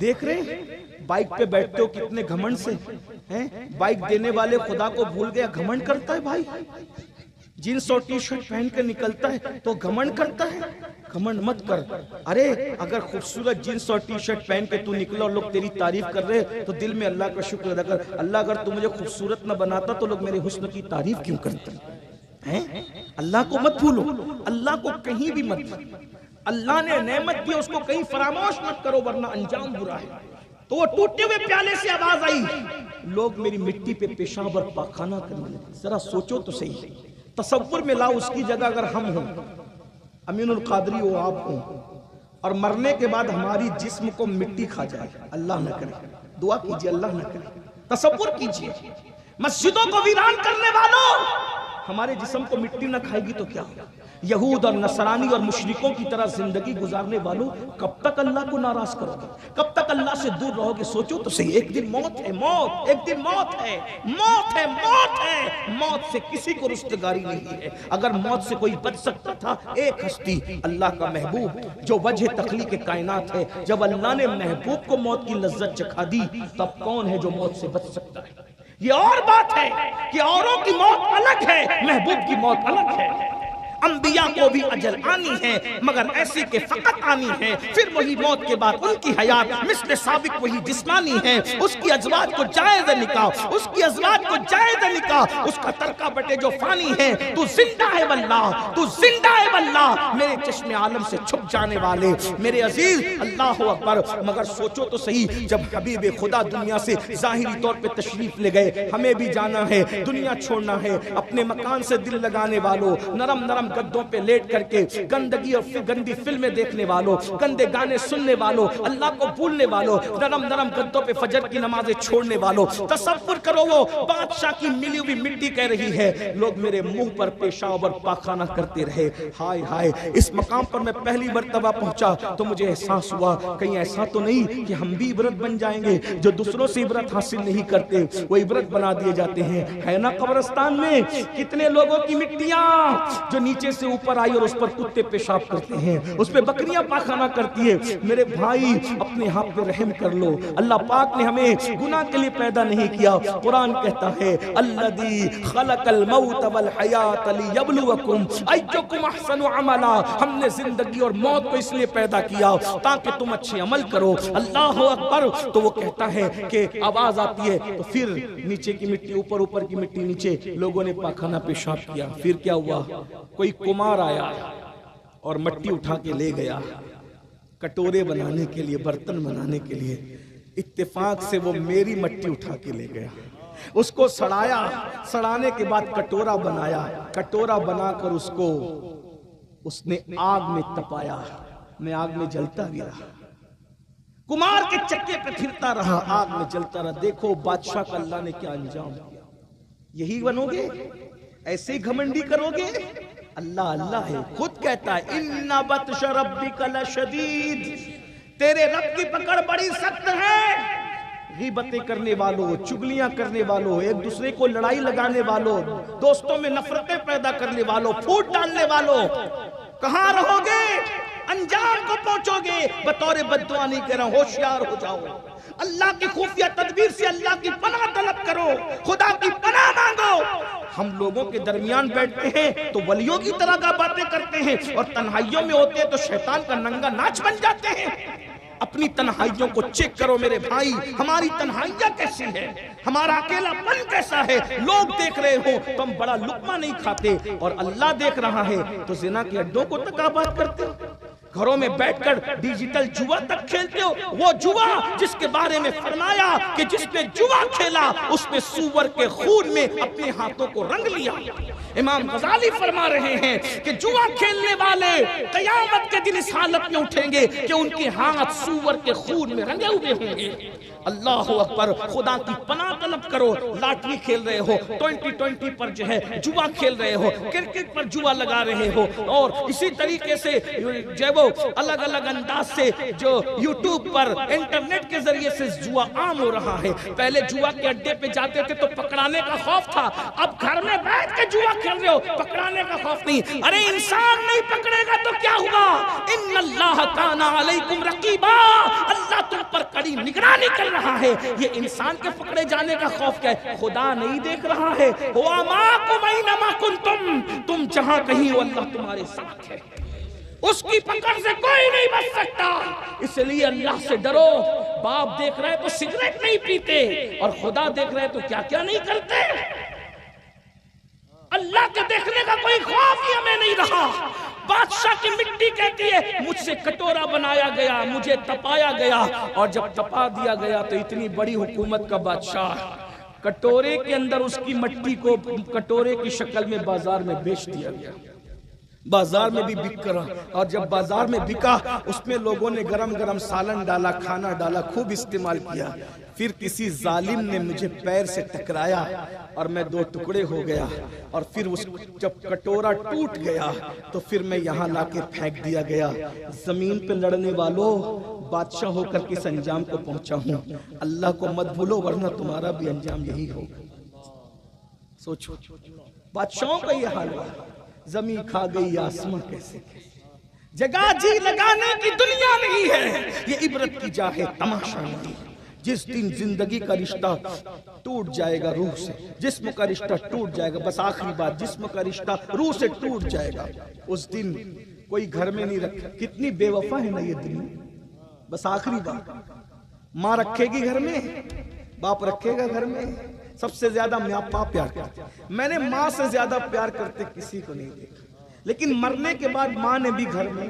دیکھ رہے ہیں۔ بائک پہ بیٹھتے ہو کتنے گھمنڈ سے ہیں، بائک دینے والے خدا کو بھول گیا، گھمنڈ کرتا ہے بھائی، جینس اور ٹی شرٹ پہن کے نکلتا ہے تو گھمنڈ کرتا ہے۔ گھمنڈ مت کر، ارے اگر خوبصورت جینس اور ٹی شرٹ پہن کے تو نکلا اور لوگ تیری تعریف کر رہے تو دل میں اللہ کا شکر ادا کر، اللہ اگر تو مجھے خوبصورت نہ بناتا تو لوگ میرے حسن کی تعریف کیوں کرتے ہیں؟ اللہ کو مت بھولو، اللہ کو کہیں بھی مت بھولو، اللہ نے نعمت دی اس کو کہیں فراموش مت کرو ورنہ انجام برا ہے۔ تو وہ ٹوٹے ہوئے پیالے سے آواز آئی، لوگ میری مٹی پہ پیشاب اور پاخانہ کرنے لگے۔ ذرا سوچو تو صحیح، تصور میں لاؤ اس کی جگہ اگر ہم ہوں، امین القادری ہو، آپ ہوں، اور مرنے کے بعد ہماری جسم کو مٹی کھا جائے، اللہ نہ کرے، دعا کیجئے اللہ نہ کرے، تصور کیجئے مسجدوں کو ویران کرنے والوں، ہمارے جسم کو مٹی نہ کھائے گی تو کیا ہوگا؟ یہود اور نصرانی اور مشرکوں کی طرح زندگی گزارنے والوں کب تک اللہ کو ناراض کرو گے؟ کب تک اللہ سے دور رہو گے؟ سوچو تو صحیح، ایک دن موت ہے، موت ایک دن موت ہے، موت ہے، موت ہے، موت سے کسی کو رستگاری نہیں ہے۔ اگر موت سے کوئی بچ سکتا تھا ایک ہستی اللہ کا محبوب جو وجہ تخلیق کائنات ہے، جب اللہ نے محبوب کو موت کی لذت چکھا دی تب کون ہے جو موت سے بچ سکتا ہے؟ یہ اور بات ہے کہ اوروں کی موت الگ ہے، محبوب کی موت الگ ہے۔ انبیاء کو بھی اجل آنی ہے مگر ایسی کہ فقط آنی ہے، پھر وہی موت کے بعد ان کی حیات مثل سابق وہی جسمانی ہے، اس کی ازواج کو جائز نکاح، اس کی ازواج کو جائز نکاح، اس کا ترکہ بٹے جو فانی ہے، تو زندہ ہے واللہ، تو زندہ ہے واللہ، میرے چشم عالم سے چھپ جانے والے میرے عزیز، اللہ اکبر۔ مگر سوچو تو صحیح، جب حبیب خدا دنیا سے ظاہری طور پہ تشریف لے گئے، ہمیں بھی جانا ہے، دنیا چھوڑنا ہے، اپنے مکان سے دل لگانے والوں، نرم نرم گدوں پہ لیٹ کر کے گندگی اور گندی فلمیں دیکھنے والوں، گندے گانے سننے والوں، اللہ کو بھولنے والوں، نرم نرم گدوں پہ فجر کی نمازیں چھوڑنے والوں، تصور کرو وہ بادشاہ کی ملی ہوئی مٹی کہہ رہی ہے لوگ میرے منہ پر پیشاب اور پاخانہ کرتے رہے۔ ہائے ہائے، اس مقام پر میں پہلی مرتبہ پہنچا تو مجھے احساس ہوا کہیں ایسا تو نہیں کہ ہم بھی عبرت بن جائیں گے، جو دوسروں سے عبرت حاصل نہیں کرتے وہ عبرت بنا دیے جاتے ہیں۔ ہے نا قبرستان میں کتنے لوگوں کی مٹیاں جو نیچے سے اوپر آئی اور اس پر کتے پیشاب کرتے ہیں، اس پہ بکریاں پاخانہ کرتی ہے۔ میرے بھائی اپنے ہاتھ پہ رحم کر لو، اللہ پاک نے ہمیں گناہ کے لیے پیدا نہیں کیا۔ قرآن کہتا ہے الذی خلق الموت والحیات لیبلوکم ایکم احسن عملا، ہم نے زندگی اور موت کو اس لیے پیدا کیا تاکہ تم اچھے عمل کرو۔ اللہ اکبر۔ تو وہ کہتا ہے کہ آواز آتی ہے تو پھر نیچے کی مٹی اوپر، اوپر کی مٹی نیچے، لوگوں نے پاخانہ پیشاب کیا۔ پھر کیا ہوا؟ کوئی کمار آیا اور مٹی اٹھا کے لے گیا کٹورے بنانے کے لیے، برتن بنانے کے لیے۔ اتفاق سے وہ میری مٹی اٹھا کے لے گیا، اس کو سڑایا، سڑانے کے بعد کٹورا بنایا، کٹورا بنا کر اس کو اس نے آگ میں تپایا، میں آگ میں جلتا بھی رہا، کمار کے چکے پہ پھرتا رہا، آگ میں جلتا رہا۔ دیکھو بادشاہ کا اللہ نے کیا انجام دیا۔ یہی بنو گے؟ ایسے ہی گھمنڈی کرو گے؟ اللہ اللہ ہے، خود کہتا ہے ان بطش ربک لشدید، تیرے رب کی پکڑ بڑی سخت ہے۔ غیبتیں کرنے والوں، چگلیاں کرنے والوں، ایک دوسرے کو لڑائی لگانے والوں، دوستوں میں نفرتیں پیدا کرنے والوں، پھوٹ ڈالنے والوں، کہاں رہو گے؟ انجام کو پہنچو گے۔ بطور بددعا نہیں کہہ رہا، ہوشیار ہو جاؤ، اللہ کی خفیہ تدبیر سے اللہ کی پناہ طلب کرو، خدا کی پناہ مانگو۔ ہم لوگوں کے درمیان بیٹھتے ہیں تو ولیوں کی طرح کا باتیں کرتے ہیں، اور تنہائیوں میں ہوتے ہیں تو شیطان کا ننگا ناچ بن جاتے ہیں۔ اپنی تنہائیوں کو چیک کرو میرے بھائی، ہماری تنہائیاں کیسی ہے، ہمارا اکیلا پن کیسا ہے۔ لوگ دیکھ رہے ہو تو ہم بڑا لقمہ نہیں کھاتے، اور اللہ دیکھ رہا ہے تو زنا کے اڈوں کو تک آباد کرتے ہو، گھروں میں بیٹھ کر ڈیجیٹل جوا تک کھیلتے ہو۔ وہ جوا جس کے بارے میں فرمایا کہ جس نے جوا کھیلا اس نے سور کے خون میں اپنے ہاتھوں کو رنگ لیا۔ امام غزالی فرما رہے ہیں کہ جوا کھیلنے والے قیامت کے دن اس حالت میں اٹھیں گے کہ ان کے ہاتھ سور کے خون میں رنگے ہوئے ہوں گے۔ اللہ اکبر، خدا کی پناہ طلب کرو۔ لاٹری کھیل رہے ہو، 2020 پر جو ہے جوا کھیل رہے ہو، کرکٹ پر جوا لگا رہے ہو، اور اسی طریقے سے جو وہ الگ الگ انداز سے جو یوٹیوب پر انٹرنیٹ کے ذریعے سے جوا عام ہو رہا ہے۔ پہلے جوا کے اڈے پہ جاتے تھے تو پکڑانے کا خوف تھا، اب گھر میں بیٹھ کے جوا کھیل رہے ہو، پکڑانے کا خوف نہیں۔ ارے انسان نہیں پکڑے گا تو کیا ہوا؟ ان اللہ کان علیکم رقیبا، اللہ تم پر کڑی نگرانی کر رہا ہے۔ یہ انسان کے پکڑے جانے کا خوف کیا ہے؟ خدا نہیں دیکھ رہا ہے؟ ہوا معکم اینما کنتم، تم جہاں کہیں ہو اللہ تمہارے ساتھ ہے، اس کی پکڑ سے کوئی نہیں بچ سکتا۔ اس لیے اللہ سے ڈرو۔ باپ دیکھ رہے تو سگریٹ نہیں پیتے، اور خدا دیکھ رہے تو کیا کیا نہیں کرتے۔ اللہ کے دیکھنے کا کوئی خوف ہی ہمیں نہیں رہا۔ بادشاہ کی مٹی کہتی ہے مجھ سے کٹورا بنایا گیا، مجھے تپایا گیا، اور جب تپا دیا گیا تو اتنی بڑی حکومت کا بادشاہ، کٹورے کے اندر اس کی مٹی کو کٹورے کی شکل میں بازار میں بیچ دیا گیا۔ بازار میں بھی بک رہا، اور جب بازار میں بکا اس میں لوگوں نے گرم گرم سالن ڈالا، کھانا ڈالا، خوب استعمال کیا۔ پھر کسی ظالم نے مجھے پیر سے ٹکرایا اور میں دو ٹکڑے ہو گیا، اور پھر اس جب کٹورا ٹوٹ گیا تو پھر میں یہاں لا کے پھینک دیا گیا۔ زمین پہ لڑنے والوں، بادشاہ ہو کر کس انجام کو پہنچا ہوں۔ اللہ کو مت بھولو ورنہ تمہارا بھی انجام یہی ہوگا۔ سوچو، بادشاہوں کا یہ حال ہے، زمین کھا گئی آسمان کیسے، جگہ جی لگانے کی دنیا نہیں ہے، یہ عبرت کی جا ہے، تماشا نہیں۔ جس دن زندگی کا رشتہ ٹوٹ جائے گا روح سے، جسم کا رشتہ ٹوٹ جائے گا، بس آخری بات، جسم کا رشتہ روح سے ٹوٹ جائے گا، اس دن کوئی گھر میں نہیں رکھا۔ کتنی بے وفا ہے نا یہ دنیا۔ بس آخری بات، ماں رکھے گی گھر میں، باپ رکھے گا گھر میں۔ سب سے زیادہ باپ پیار کرتے، میں نے ماں سے زیادہ پیار کرتے کسی کو نہیں دیکھا، لیکن مرنے کے بعد ماں نے بھی گھر میں،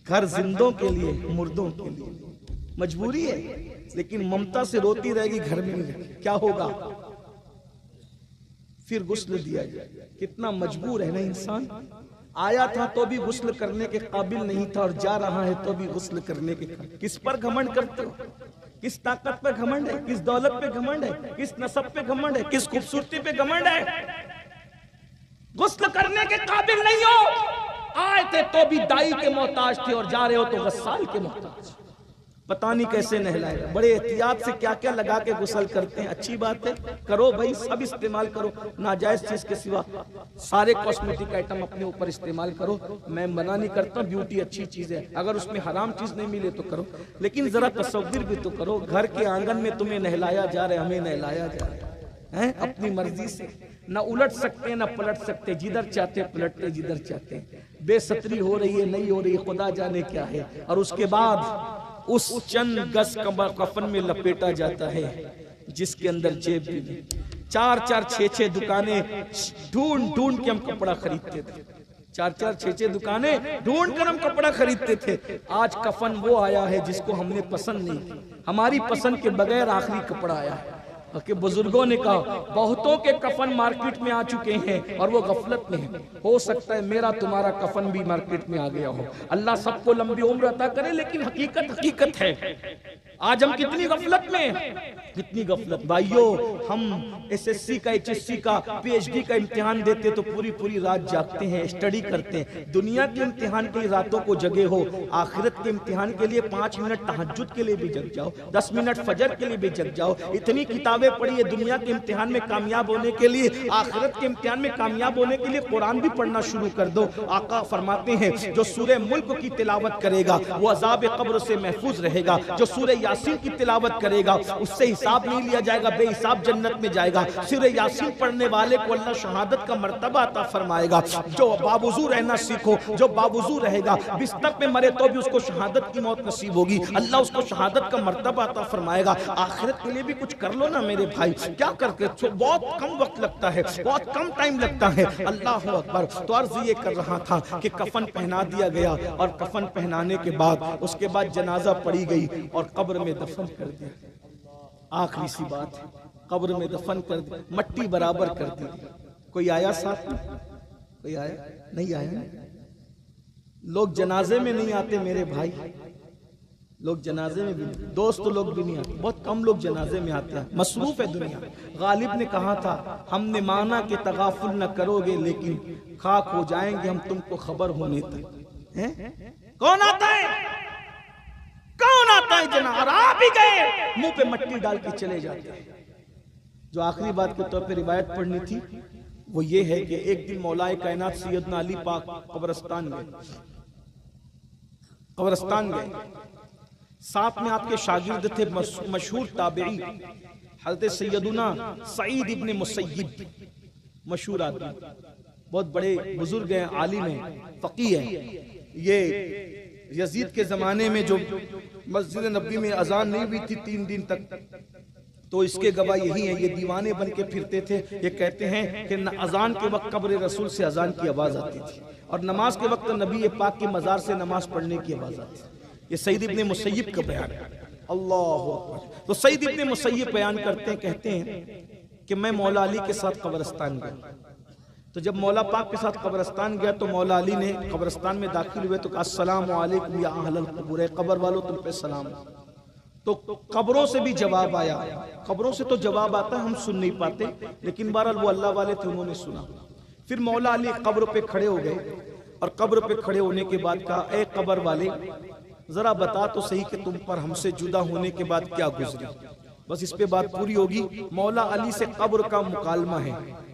گھر زندوں کے لیے، مردوں کے لیے مجبوری ہے، لیکن ممتا سے روتی رہے گی، گھر میں نہیں رکھے، کیا ہوگا؟ پھر غسل دیا جائے۔ کتنا مجبور ہے نا انسان، آیا تھا تو بھی غسل کرنے کے قابل نہیں تھا، اور جا رہا ہے تو بھی غسل کرنے کے قابل۔ کس پر گھمنڈ کرتے ہو؟ کس طاقت پہ گھمنڈ ہے؟ کس دولت پہ گھمنڈ ہے؟ کس نسب پہ گھمنڈ ہے؟ کس خوبصورتی پہ گھمنڈ ہے؟ غسل کرنے کے قابل نہیں ہو، آئے تھے تو بھی دائی کے محتاج تھے، اور جا رہے ہو تو غسال کے محتاج۔ پتہ نہیں کیسے نہلائے گا، بڑے احتیاط سے کیا کیا لگا کے غسل کرتے ہیں۔ اچھی بات ہے، کرو بھائی، سب استعمال کرو، ناجائز چیز کے سوا سارے کاسمیٹک آئٹم اپنے اوپر استعمال کرو، میں منع نہیں کرتا، بیوٹی اچھی چیز ہے، اگر اس میں حرام چیز نہیں ملے تو کرو، لیکن ذرا تصور بھی تو کرو، گھر کے آنگن میں تمہیں نہلایا جا رہا ہے، ہمیں نہلایا جا رہا ہے اپنی مرضی سے، نہ الٹ سکتے نہ پلٹ سکتے، جدھر چاہتے پلٹتے، جدھر چاہتے۔ بے ستری ہو رہی ہے، نہیں ہو رہی، خدا جانے کیا ہے، اور اس کے بعد اس چند گز کفن میں لپیٹا جاتا ہے جس کے اندر جیب بھی نہیں۔ 4-4 6-6 دکانیں ڈھونڈ ڈھونڈ کے ہم کپڑا خریدتے تھے، 4-4 6-6 دکانیں ڈھونڈ کر ہم کپڑا خریدتے تھے۔ آج کفن وہ آیا ہے جس کو ہم نے پسند نہیں کی، ہماری پسند کے بغیر آخری کپڑا آیا ہے، کہ بزرگوں نے کہا بہتوں کے کفن مارکیٹ میں آ چکے ہیں اور وہ غفلت میں ہیں، ہو سکتا ہے میرا تمہارا کفن بھی مارکیٹ میں آ گیا ہو۔ اللہ سب کو لمبی عمر عطا کرے، لیکن حقیقت ہے۔ آج ہم کتنی غفلت میں، کتنی غفلت۔ بھائیو، ہم ایس ایس سی کا، ایچ ایس سی کا، پی ایچ ڈی کا امتحان دیتے تو پوری رات جاگتے ہیں، اسٹڈی کرتے ہیں۔ دنیا کے امتحان کے لیے راتوں کو جگے ہو، آخرت کے امتحان کے لیے 5 منٹ تہجد کے لیے بھی جگ جاؤ، 10 منٹ فجر کے لیے بھی جگ جاؤ۔ اتنی کتابیں پڑھیے دنیا کے امتحان میں کامیاب ہونے کے لیے، آخرت کے امتحان میں کامیاب ہونے کے لیے قرآن بھی پڑھنا شروع کر دو۔ آقا فرماتے ہیں جو سورہ ملک کی تلاوت کرے گا وہ عذاب قبر سے محفوظ رہے گا، جو سورہ یاسین کی تلاوت کرے گا اس سے حساب نہیں لیا جائے گا، بے حساب جنت میں جائے گا۔ سورہ یاسین پڑھنے والے کو اللہ شہادت کا مرتبہ عطا فرمائے گا۔ جو باوضو رہنا سیکھو، جو باوضو رہے گا، بستر پہ مرے تو بھی اس کو شہادت کی موت نصیب ہوگی، اللہ اس کو شہادت کا مرتبہ عطا فرمائے گا۔ آخرت کے لیے بھی کچھ کر لو نا میرے بھائی، کیا کر کے بہت کم وقت لگتا ہے، بہت کم ٹائم لگتا ہے۔ اللہ اکبر۔ تو عرض یہ کر رہا تھا کہ کفن پہنا دیا گیا، اور کفن پہنانے کے بعد اس کے بعد جنازہ پڑی گئی اور قبر میں دفن کر دیا۔ آخری سی بات ہے، قبر میں دفن کر دی، مٹی برابر کر دی۔ کوئی آیا ساتھ میں؟ کوئی آیا؟ نہیں آیا؟ لوگ جنازے میں نہیں آتے میرے بھائی، لوگ جنازے میں بھی، دوست لوگ بھی نہیں آتے، بہت کم لوگ جنازے میں آتے ہیں، مصروف ہے دنیا۔ غالب نے کہا تھا ہم نے مانا کہ تغافل نہ کرو گے، لیکن خاک ہو جائیں گے ہم تم کو خبر ہونے تک۔ کون آتا ہے؟ کون آتا ہے جنازہ؟ اور آپ ہی گئے منہ پہ مٹی ڈال کے چلے جاتے ہیں۔ جو آخری بات کے طور پہ روایت پڑھنی تھی وہ یہ ہے کہ ایک دن مولا کائنات سیدنا علی پاک قبرستان گئے، ساتھ میں آپ کے شاگرد تھے مشہور تابعی حضرت سیدنا سعید ابن مسیب، مشہور آدمی، بہت بڑے بزرگ ہیں، عالم ہیں، فقیہ ہیں۔ یہ یزید کے زمانے میں جو مسجد نبوی میں اذان نہیں ہوئی تھی 3 دن تک، تو اس کے گواہ یہی ہیں، یہ دیوانے بن کے پھرتے تھے۔ یہ کہتے ہیں کہ اذان کے وقت قبر رسول سے اذان کی آواز آتی تھی، اور نماز کے وقت نبی پاک کی مزار سے نماز پڑھنے کی آواز آتی تھی۔ یہ سعید ابن مسیب کا بیان ہے۔ اللہ اکبر۔ تو سعید ابن مسیب بیان کرتے ہیں، کہتے ہیں کہ میں مولا علی کے ساتھ قبرستان گیا، تو جب مولا پاک کے ساتھ قبرستان گیا تو مولا علی نے قبرستان میں داخل ہوئے تو کہا السلام علیکم یا اہل القبور، قبر والوں تم پہ سلام۔ تو قبروں سے بھی جواب آیا، قبروں سے تو جواب آتا ہے، ہم سن نہیں پاتے، لیکن بہرحال وہ اللہ والے تھے، انہوں نے سنا۔ پھر مولا علی قبر پہ کھڑے ہو گئے، اور قبر پہ کھڑے ہونے کے بعد کہا اے قبر والے ذرا بتا تو صحیح کہ تم پر ہم سے جدا ہونے کے بعد کیا گزری۔ بس اس پہ بات پوری ہوگی۔ مولا علی سے قبر کا مکالمہ ہے،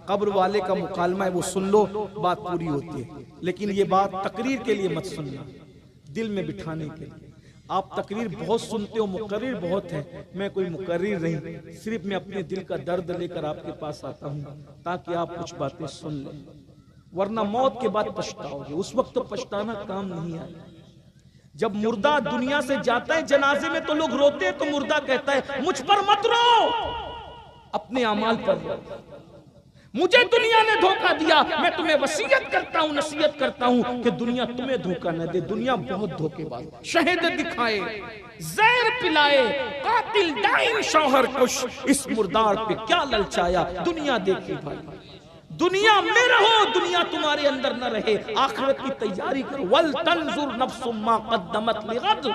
قبر والے کا مکالمہ ہے، وہ سن لو، بات پوری ہوتی ہے۔ لیکن یہ بات تقریر کے لیے مت سننا، دل میں بٹھانے کے لیے۔ آپ تقریر بہت سنتے ہو، مقرر بہت ہیں، میں کوئی مقرر نہیں، صرف میں اپنے دل کا درد لے کر آپ کے پاس آتا ہوں تاکہ آپ کچھ باتیں سن لیں، ورنہ موت کے بعد پچھتاؤ گے، اس وقت تو پچھتانا کام نہیں آئے۔ جب مردہ دنیا سے جاتا ہے جنازے میں تو لوگ روتے ہیں، تو مردہ کہتا ہے مجھ پر مت رو، اپنے اعمال پر رو، مجھے دنیا نے دھوکہ دیا، میں تمہیں وصیت کرتا ہوں، نصیحت کرتا ہوں کہ دنیا تمہیں دھوکہ نہ دے۔ دنیا بہت دھوکے باز، شہد دکھائے، زہر پلائے، قاتل ڈائن شوہر کش، اس مردار پہ کیا للچایا، دنیا دیکھی بھائی، دنیا میں رہو، دنیا تمہارے اندر نہ رہے، آخرت کی تیاری کرو۔ وَلْتَنْظُرْ نَفْسٌ مَا قَدَّمَتْ لِغَدٍ،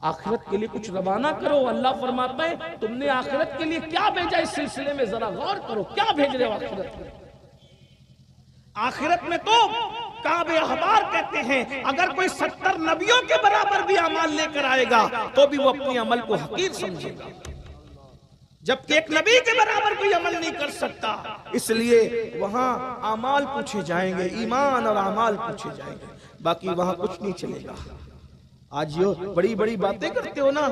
آخرت کے لیے کچھ روانہ کرو۔ اللہ فرماتا ہے تم نے آخرت کے لیے کیا بھیجا، اس سلسلے میں ذرا غور کرو، کیا بھیج رہے ہو آخرت میں۔ آخرت میں تو کعب احبار کہتے ہیں اگر کوئی 70 نبیوں کے برابر بھی اعمال لے کر آئے گا تو بھی وہ اپنے عمل کو حقیر سمجھے گا، جبکہ ایک نبی کے برابر کوئی عمل نہیں کر سکتا۔ اس لیے وہاں اعمال پوچھے جائیں گے، ایمان اور اعمال پوچھے جائیں گے، باقی وہاں کچھ نہیں چلے گا۔ آج یہ بڑی بڑی باتیں کرتے ہو نا،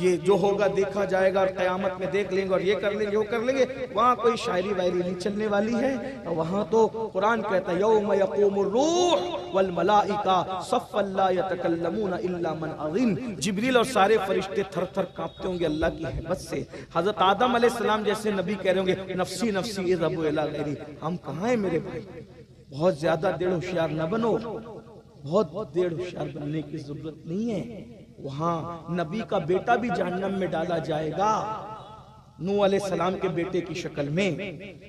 یہ جو ہوگا دیکھا جائے گا، اور قیامت میں دیکھ لیں گے، اور یہ کر لیں گے، وہ کر لیں گے، وہاں کوئی شاعری وائری نہیں چلنے والی ہے۔ وہاں تو قرآن کہتا ہے یوم یقوم الروح والملائکہ صفا لا یتکلمون الا من اذن، جبریل اور سارے فرشتے تھر تھر کانپتے ہوں گے اللہ کی ہیبت سے۔ حضرت آدم علیہ السلام جیسے نبی کہہ رہے ہوں گے نفسی نفسی اذهبوا الی غیری، ہم کہاں ہیں میرے بھائی، بہت زیادہ دیر ہوشیار نہ بنو، بہت دیر ہوشیار بننے کی ضرورت نہیں ہے۔ وہاں نبی کا بیٹا بھی جہنم میں ڈالا جائے گا، نوح علیہ السلام کے بیٹے کی شکل میں،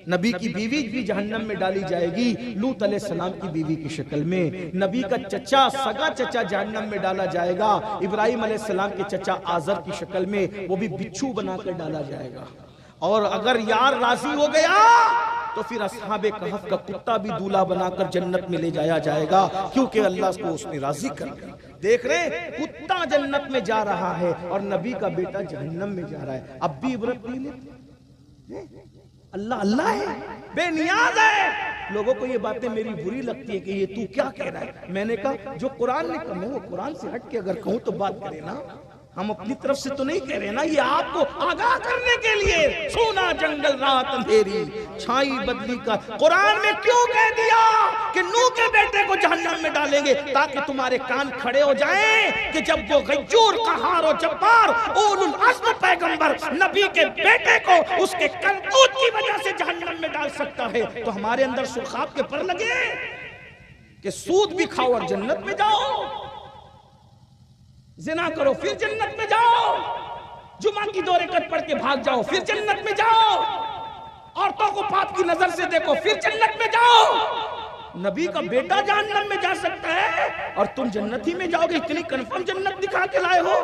نبی کی بیوی بھی جہنم میں ڈالی جائے گی لوط علیہ السلام کی بیوی کی شکل میں، نبی کا چچا، سگا چچا جہنم میں ڈالا جائے گا ابراہیم علیہ السلام کے چچا آزر کی شکل میں، وہ بھی بچھو بنا کر ڈالا جائے گا۔ اور اگر یار راضی ہو گیا تو پھر اصحاب کہف کا کتا بھی دولہا بنا کر جنت میں لے جایا جائے گا، کیونکہ اللہ کو اس نے راضی کر دیا۔ دیکھ رہے ہیں کتا جنت میں جا رہا ہے اور نبی کا بیٹا جہنم میں جا رہا ہے، اب بھی عبرت نہیں لیتے۔ اللہ اللہ ہے، بے نیاز ہے۔ لوگوں کو یہ باتیں میری بری لگتی ہے کہ یہ تو کیا کہہ رہا ہے؟ میں نے کہا جو قرآن نے کہا، میں وہ قرآن سے ہٹ کے اگر کہوں تو بات کرے نا، ہم اپنی طرف سے تو نہیں کہہ رہے نا، یہ آپ کو آگاہ کرنے کے لیے۔ سونا جنگل رات اندھیری چھائی بدلی کا، قرآن میں کیوں کہہ دیا کہ نوح کے بیٹے کو جہنم میں ڈالیں گے؟ تاکہ تمہارے کان کھڑے ہو جائیں کہ جب وہ غیور، قہار و جبار، اولو العزم پیغمبر نبی کے بیٹے کو اس کے کرتوت کی وجہ سے جہنم میں ڈال سکتا ہے، تو ہمارے اندر سرخاب کے پر لگے کہ سود بھی کھاؤ اور جنت میں جاؤ، زنا کرو پھر جنت میں جاؤ، جمعہ کی 2 رکعت پڑھ کے بھاگ جاؤ پھر جنت میں جاؤ، عورتوں کو پاپ کی نظر سے دیکھو پھر جنت میں جاؤ۔ نبی کا بیٹا جہنم میں جا سکتا ہے اور تم جنت ہی میں جاؤ گے؟ اتنی کنفرم جنت دکھا کے لائے ہو؟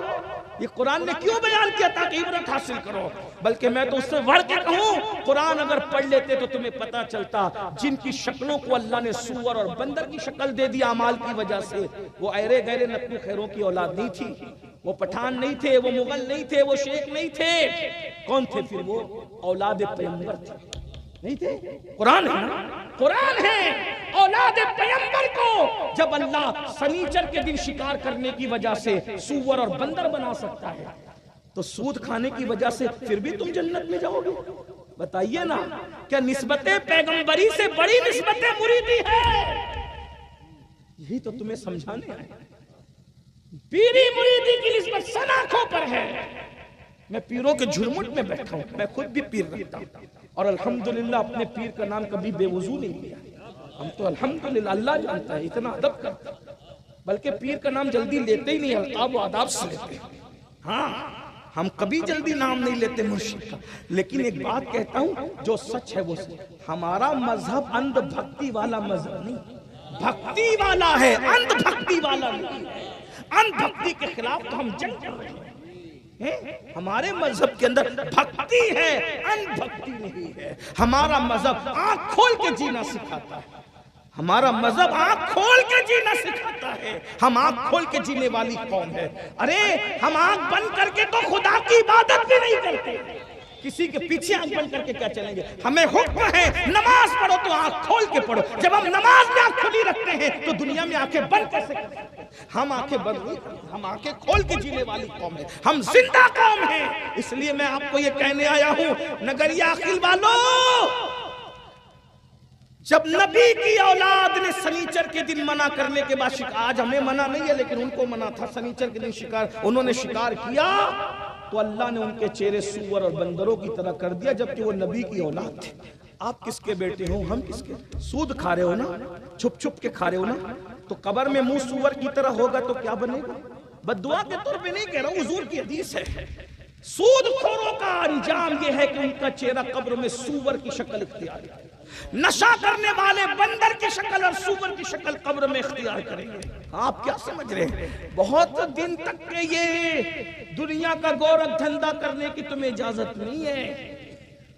یہ قرآن نے کیوں بیان کیا؟ تاکہ عبرت حاصل کرو۔ بلکہ میں تو اس سے بڑھ کے کہوں، قرآن اگر پڑھ لیتے تو تمہیں پتا چلتا جن کی شکلوں کو اللہ نے سور اور بندر کی شکل دے دی اعمال کی وجہ سے، وہ ایرے گیرے نقل خیروں کی اولاد نہیں تھی، وہ پٹھان نہیں تھے، وہ مغل نہیں تھے، وہ شیخ نہیں تھے، کون تھے پھر؟ وہ اولاد پیغمبر تھے، نہیں تھے؟ قرآن ہے نا، قرآن ہے۔ اولاد پیغمبر کو جب اللہ سنیچر کے دن شکار کرنے کی وجہ سے سور اور بندر بنا سکتا ہے، تو سود کھانے کی وجہ سے پھر بھی تم جنت میں جاؤ گے؟ بتائیے نا، کیا نسبت پیغمبری سے بڑی نسبت مریدی ہے؟ یہی تو تمہیں سمجھانے آئے۔ پیری مریدی کی نسبت سناکھوں پر ہے۔ میں پیروں کے جھرمٹ میں بیٹھا ہوں، میں خود بھی پیر رکھتا ہوں، اور الحمدللہ اپنے پیر کا نام کبھی بے وضو نہیں لیا۔ ہم تو الحمدللہ، اللہ جانتا ہے، اتنا ادب کرتا ہے، بلکہ پیر کا نام جلدی لیتے ہی نہیں، القاب و آداب سے لیتے ہیں۔ ہاں، ہم کبھی جلدی نام نہیں لیتے مرشد کا، لیکن ایک بات کہتا ہوں جو سچ ہے وہ سچ، ہمارا مذہب اندھ بھکتی والا مذہب نہیں، بھکتی والا ہے، اندھ بھکتی والا نہیں ہے۔ اندھ بھکتی کے خلاف تو ہم جنگ کر رہے ہیں۔ ہمارے مذہب کے اندر بھکتی ہے، اندھ بھکتی نہیں ہے۔ ہمارا مذہب آنکھ کھول کے جینا سکھاتا ہے، ہمارا مذہب آنکھ کھول کے جینا سکھاتا ہے۔ ہم آنکھ کھول کے جینے والی قوم ہے۔ ارے ہم آنکھ بند کر کے تو خدا کی عبادت بھی نہیں کرتے، کسی کے پیچھے آنکھ بند کر کے کیا چلیں گے؟ ہمیں حکم ہے نماز پڑھو تو آنکھ کھول کے پڑھو۔ جب ہم نماز میں آنکھ کھلی رکھتے ہیں تو دنیا میں آنکھیں بند کیسے کرتے ہیں؟ ہم آنکھیں بند نہیں کرتے، ہم آنکھیں کھول کے جینے والی قوم ہے، ہم زندہ قوم ہیں۔ اس لیے میں آپ کو یہ کہنے آیا ہوں، نگریہ عقیل والو، جب نبی کی اولاد نے سنیچر کے دن منع کرنے کے بعد شکار، آج ہمیں منع نہیں ہے لیکن ان کو منع تھا، سنیچر کے دن شکار، انہوں نے شکار کیا تو اللہ نے ان کے چہرے سور اور بندروں کی طرح کر دیا، جبکہ وہ نبی کی اولاد تھے۔ آپ کس کے بیٹے ہو؟ ہم کس کے؟ سود کھا رہے ہو نا، چھپ چھپ کے کھا رہے ہو نا، تو قبر میں منہ سور کی طرح ہوگا تو کیا بنے گا؟ بددعا کے طور پہ نہیں کہہ رہا ہوں، حضور کی حدیث ہے۔ سود خوروں کا انجام یہ ہے کہ ان کا چہرہ قبر میں سور کی شکل اختیار کرے، نشہ کرنے والے بندر کی شکل اور سور کی شکل قبر میں اختیار کریں گے۔ آپ کیا سمجھ رہے ہیں؟ بہت دن تک کے یہ دنیا کا گورکھ دھندا کرنے کی تمہیں اجازت نہیں ہے۔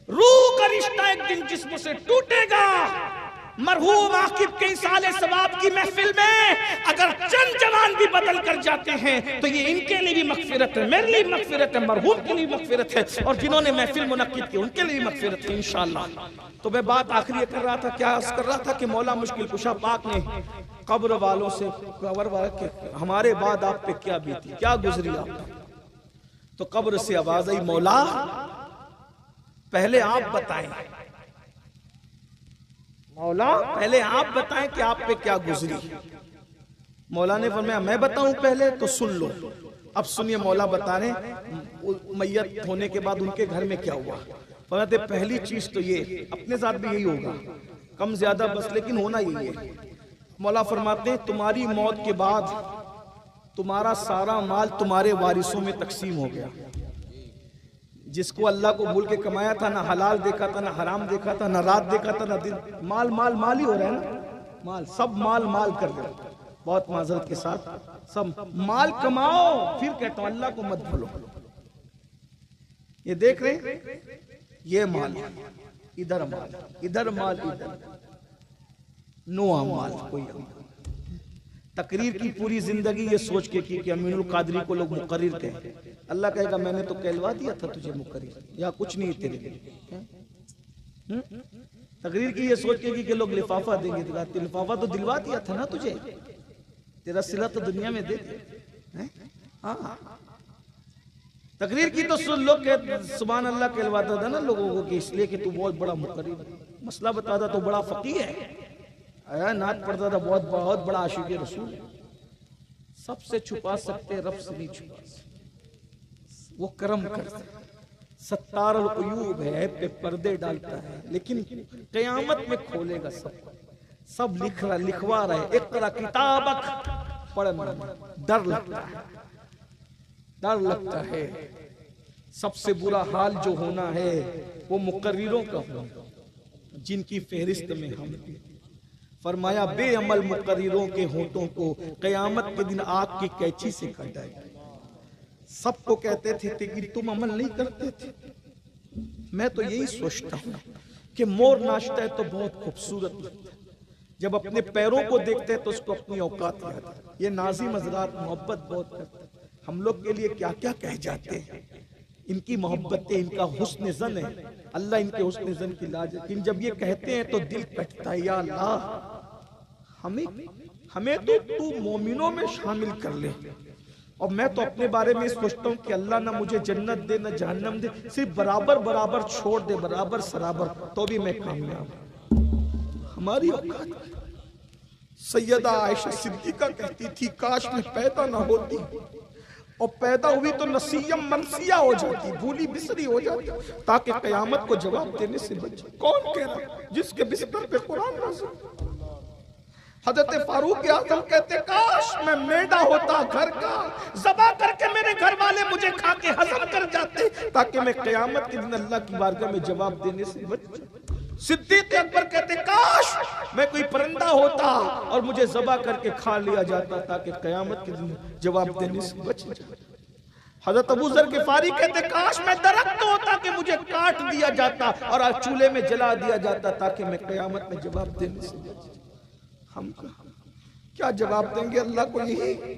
روح کا رشتہ ایک دن جسم سے ٹوٹے گا۔ مرحوم عاقب کے اصالے ثواب کی محفل میں اگر چند جوان بھی بدل کر جاتے ہیں تو یہ ان کے لیے بھی مغفرت ہے، میرے لیے مغفرت ہے، مرحوم کے لیے مغفرت ہے، اور جنہوں نے محفل منعقد کی ان کے لیے مغفرت ہے انشاءاللہ۔ تو میں بات آخری کر رہا تھا، کیا عرض کر رہا تھا کہ مولا مشکل کشا پاک نے قبر والوں سے، قبر والوں کے ہمارے بعد آپ پہ کیا بیتی، کیا گزری آپ نے؟ تو قبر سے آواز آئی، مولا پہلے آپ بتائیں، مولا پہلے آپ بتائیں کہ آپ پہ کیا گزری۔ مولا نے فرمایا میں بتاؤں پہلے؟ تو سن لو۔ اب سنیے مولا بتا رہے ہیں میت ہونے کے بعد ان کے گھر میں کیا ہوا۔ فرماتے پہلی چیز تو یہ، اپنے ساتھ بھی یہی ہوگا، کم زیادہ بس، لیکن ہونا یہی ہے۔ مولا فرماتے ہیں تمہاری موت کے بعد تمہارا سارا مال تمہارے وارثوں میں تقسیم ہو گیا، جس کو اللہ کو بھول کے کمایا تھا، نہ حلال دیکھا تھا، نہ حرام دیکھا تھا، نہ رات دیکھا تھا، نہ دن، مال مال مال ہی ہو رہا ہے نا، مال، سب مال مال کر دے، بہت معذرت کے ساتھ، سب مال کماؤ، پھر کہتا ہوں اللہ کو مت بھولو۔ یہ دیکھ رہے ہیں، یہ مال، ادھر مال، ادھر مال، ادھر نو مال، کوئی عمل۔ تقریر کی پوری زندگی یہ سوچ کے کی کہ امین القادری کو لوگ مقرر کہیں، اللہ کہے گا میں نے تو کہلوا دیا تھا تجھے مقرر، یا کچھ نہیں تیرے لیے۔ تقریر کی یہ سوچ کے کی کہ لوگ لفافہ دیں گے، لفافہ تو دلوا دیا تھا نا تجھے، تیرا صلہ تو دنیا میں دے دیا۔ ہاں، تقریر کی تو لوگ سبحان اللہ کہلواتا تھا نا لوگوں کو کہ اس لیے کہ تو بہت بڑا مقرر ہے، مسئلہ بتاتا تو بڑا فقیہ ہے، نعت پڑھتا تھا بہت بڑا عاشق رسول ہے۔ سب سے چھپا سکتے، رب سے نہیں چھپا سکتے، وہ کرم کرتا ہے، ستار العیوب ہے، پہ پردے ڈالتا ہے، لیکن قیامت میں کھولے گا سب لکھوا رہے، اقرا کتابک، پڑھنا، ڈر لگتا ہے۔ سب سے برا حال جو ہونا ہے وہ مقرروں کا ہونا، جن کی فہرست میں ہم، فرمایا بے عمل مقرروں کے ہونٹوں کو قیامت کے دن آگ کی کینچی سے کاٹا جائے گا۔ سب کو کہتے تھے کہ تم عمل نہیں کرتے تھے۔ میں تو یہی سوچتا ہوں کہ مور ناچتا ہے تو بہت خوبصورت لگتا ہے، جب اپنے پیروں کو دیکھتے ہیں تو اس کو اپنی اوقات یاد ہے۔ یہ ناظم حضرات محبت بہت کرتے ہیں، ہم لوگ کے لیے کیا کیا کہہ جاتے ہیں، ان کی محبتیں، ان کا حسن ظن ہے، اللہ ان کے حسن ظن کی لاج ہے، لیکن جب یہ کہتے ہیں تو دل کٹتا ہے، یا اللہ ہمیں تو مومنوں میں شامل کر لے۔ اور میں تو اپنے بارے میں سوچتا ہوں کہ اللہ نہ مجھے جنت دے نہ جہنم دے، صرف برابر چھوڑ دے، برابر سرابر، تو بھی میں کامیاب۔ ہماری اوقات، سیدہ عائشہ صدیقہ کہتی تھی کاش میں پیدا نہ ہوتی، اور پیدا ہوئی تو نسیم منسیہ ہو جاتی، بھولی بسری ہو جاتی، تاکہ قیامت کو جواب دینے سے بچے۔ کون کہہ رہا جس کے بستر پہ قرآن نازل؟ حضرت فاروق اعظم کہتے کاش میں میڈا ہوتا گھر کا، ذبح کر کے میرے گھر والے مجھے کھا کے ہضم کر جاتے، تاکہ میں قیامت کے دن اللہ کی بارگاہ میں جواب دینے سے بچ جاؤں۔ صدیق اکبر کہتے کاش میں کوئی پرندہ ہوتا اور مجھے ذبح کر کے کھا لیا جاتا، تاکہ قیامت کے دن جواب دینے سے بچ جاؤں۔ حضرت ابو ذر غفاری کہتے کاش میں درخت ہوتا کہ مجھے کاٹ دیا جاتا اور چولہے میں جلا دیا جاتا، تاکہ میں قیامت میں جواب دینے سے بچ جاؤں۔ ہم کیا جواب دیں گے اللہ کو؟ یہی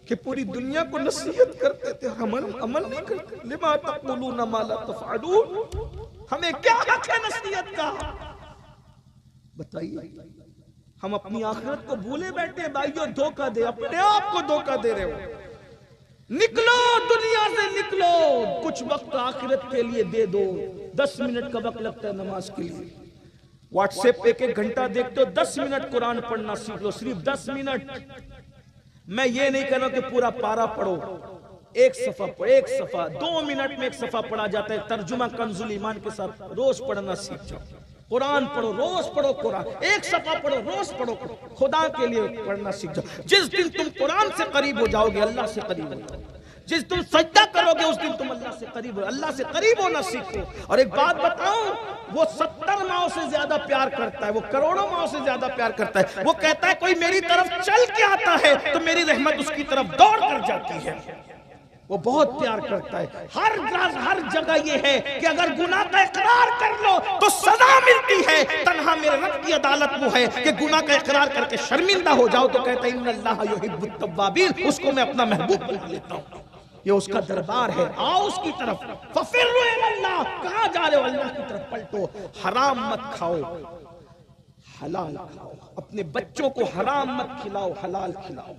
کہ پوری دنیا کو نصیحت کرتے تھے، ہم عمل نہیں کرتے۔ لما تقولون ما لا تفعلون، ہمیں کیا حق ہے نصیحت کا؟ بتائیے، ہم اپنی آخرت کو بھولے بیٹھے، بھائیو دھوکہ دے، اپنے آپ کو دھوکہ دے رہے ہو۔ نکلو دنیا سے، نکلو، کچھ وقت آخرت کے لیے دے دو۔ 10 منٹ کا وقت لگتا ہے نماز کے لیے، واٹس ایپ پہ 1 گھنٹہ دیکھتے ہو، 10 منٹ قرآن پڑھنا سیکھ لو، صرف 10 منٹ۔ میں یہ نہیں کہہ رہا کہ پورا پارا پڑھو، 1 صفحہ پڑھو، 1 صفحہ 2 منٹ میں 1 صفحہ پڑھا جاتا ہے، ترجمہ کنز الایمان کے ساتھ روز پڑھنا سیکھ جاؤ۔ قرآن پڑھو، روز پڑھو قرآن، 1 صفحہ پڑھو، روز پڑھو، خدا کے لیے پڑھنا سیکھ جاؤ۔ جس دن تم قرآن سے قریب ہو جاؤ گے اللہ سے قریب ہو جاؤ گے، جس تم سجدہ کرو گے اس دن تم اللہ سے قریب ہو، اللہ سے قریب ہونا سیکھو۔ اور ایک بات بتاؤں، وہ 70 ماؤں سے زیادہ پیار کرتا ہے، وہ کروڑوں ماؤں سے زیادہ پیار کرتا ہے۔ وہ کہتا ہے کوئی میری طرف چل کے آتا ہے تو میری رحمت اس کی طرف دوڑ کر جاتی ہے، وہ بہت پیار کرتا ہے۔ ہر جگہ یہ ہے کہ اگر گناہ کا اقرار کر لو تو سزا ملتی ہے، تنہا میرے رب کی عدالت وہ ہے کہ گناہ کا اقرار کر کے شرمندہ ہو جاؤ تو کہتا ہے ان اللہ یحب التوابین، اس کو میں اپنا محبوب بنا لیتا ہوں۔ یہ اس کا دربار ہے، آؤ اس کی طرف، ففروا الی اللہ، کہاں جا رہے ہو؟ اللہ کی طرف پلٹو۔ حرام مت کھاؤ، حلال کھاؤ، اپنے بچوں کو حرام مت کھلاؤ، حلال کھلاؤ۔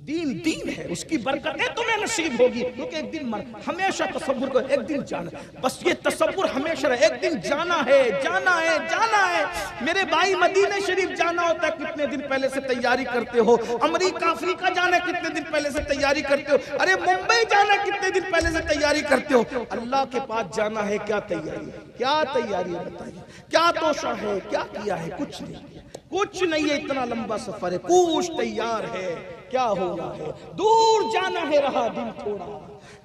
دین ہے، اس کی برکتیں تمہیں نصیب ہوگی، کیونکہ ایک دن ہمیشہ تصور کو ایک دن جانا، بس یہ تصور ہمیشہ رہے، ایک دن جانا ہے، جانا ہے، جانا ہے۔ میرے بھائی مدینہ شریف جانا ہوتا ہے کتنے دن پہلے سے تیاری کرتے ہو، امریکہ افریقہ جانا ہے کتنے دن پہلے سے تیاری کرتے ہو، ارے ممبئی جانا ہے کتنے دن پہلے سے تیاری کرتے ہو۔ اللہ کے پاس جانا ہے، کیا تیاری ہے؟ کیا تیاری ہے بتائیے؟ کیا توشہ ہے؟ کیا کیا ہے؟ کچھ نہیں، کچھ نہیں ہے، اتنا لمبا سفر ہے، کوش تیار ہے، کیا ہونا ہے، دور جانا ہے، رہا دن تھوڑا،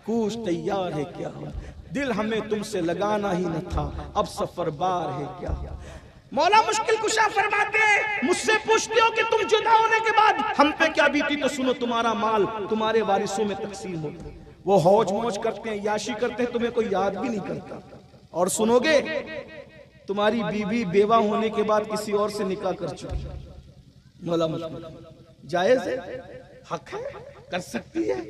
کوش تیار ہے، کیا ہونا، دل ہمیں تم سے لگانا ہی نہ تھا، اب سفر بار ہے کیا۔ مولا مشکل کشا فرماتے ہیں مجھ سے پوچھتے ہو کہ تم جدا ہونے کے بعد ہم پہ کیا بیتی، تو سنو تمہارا مال تمہارے وارثوں میں تقسیم ہو۔ وہ ہوج موج کرتے ہیں، یاشی کرتے ہیں، تمہیں کوئی یاد بھی نہیں کرتا۔ اور سنو گے تمہاری بیوی بیوہ ہونے کے بعد کسی اور سے نکاح کر چکی، مولا مشکل جائز ہے، حق ہے، کر سکتی ہے۔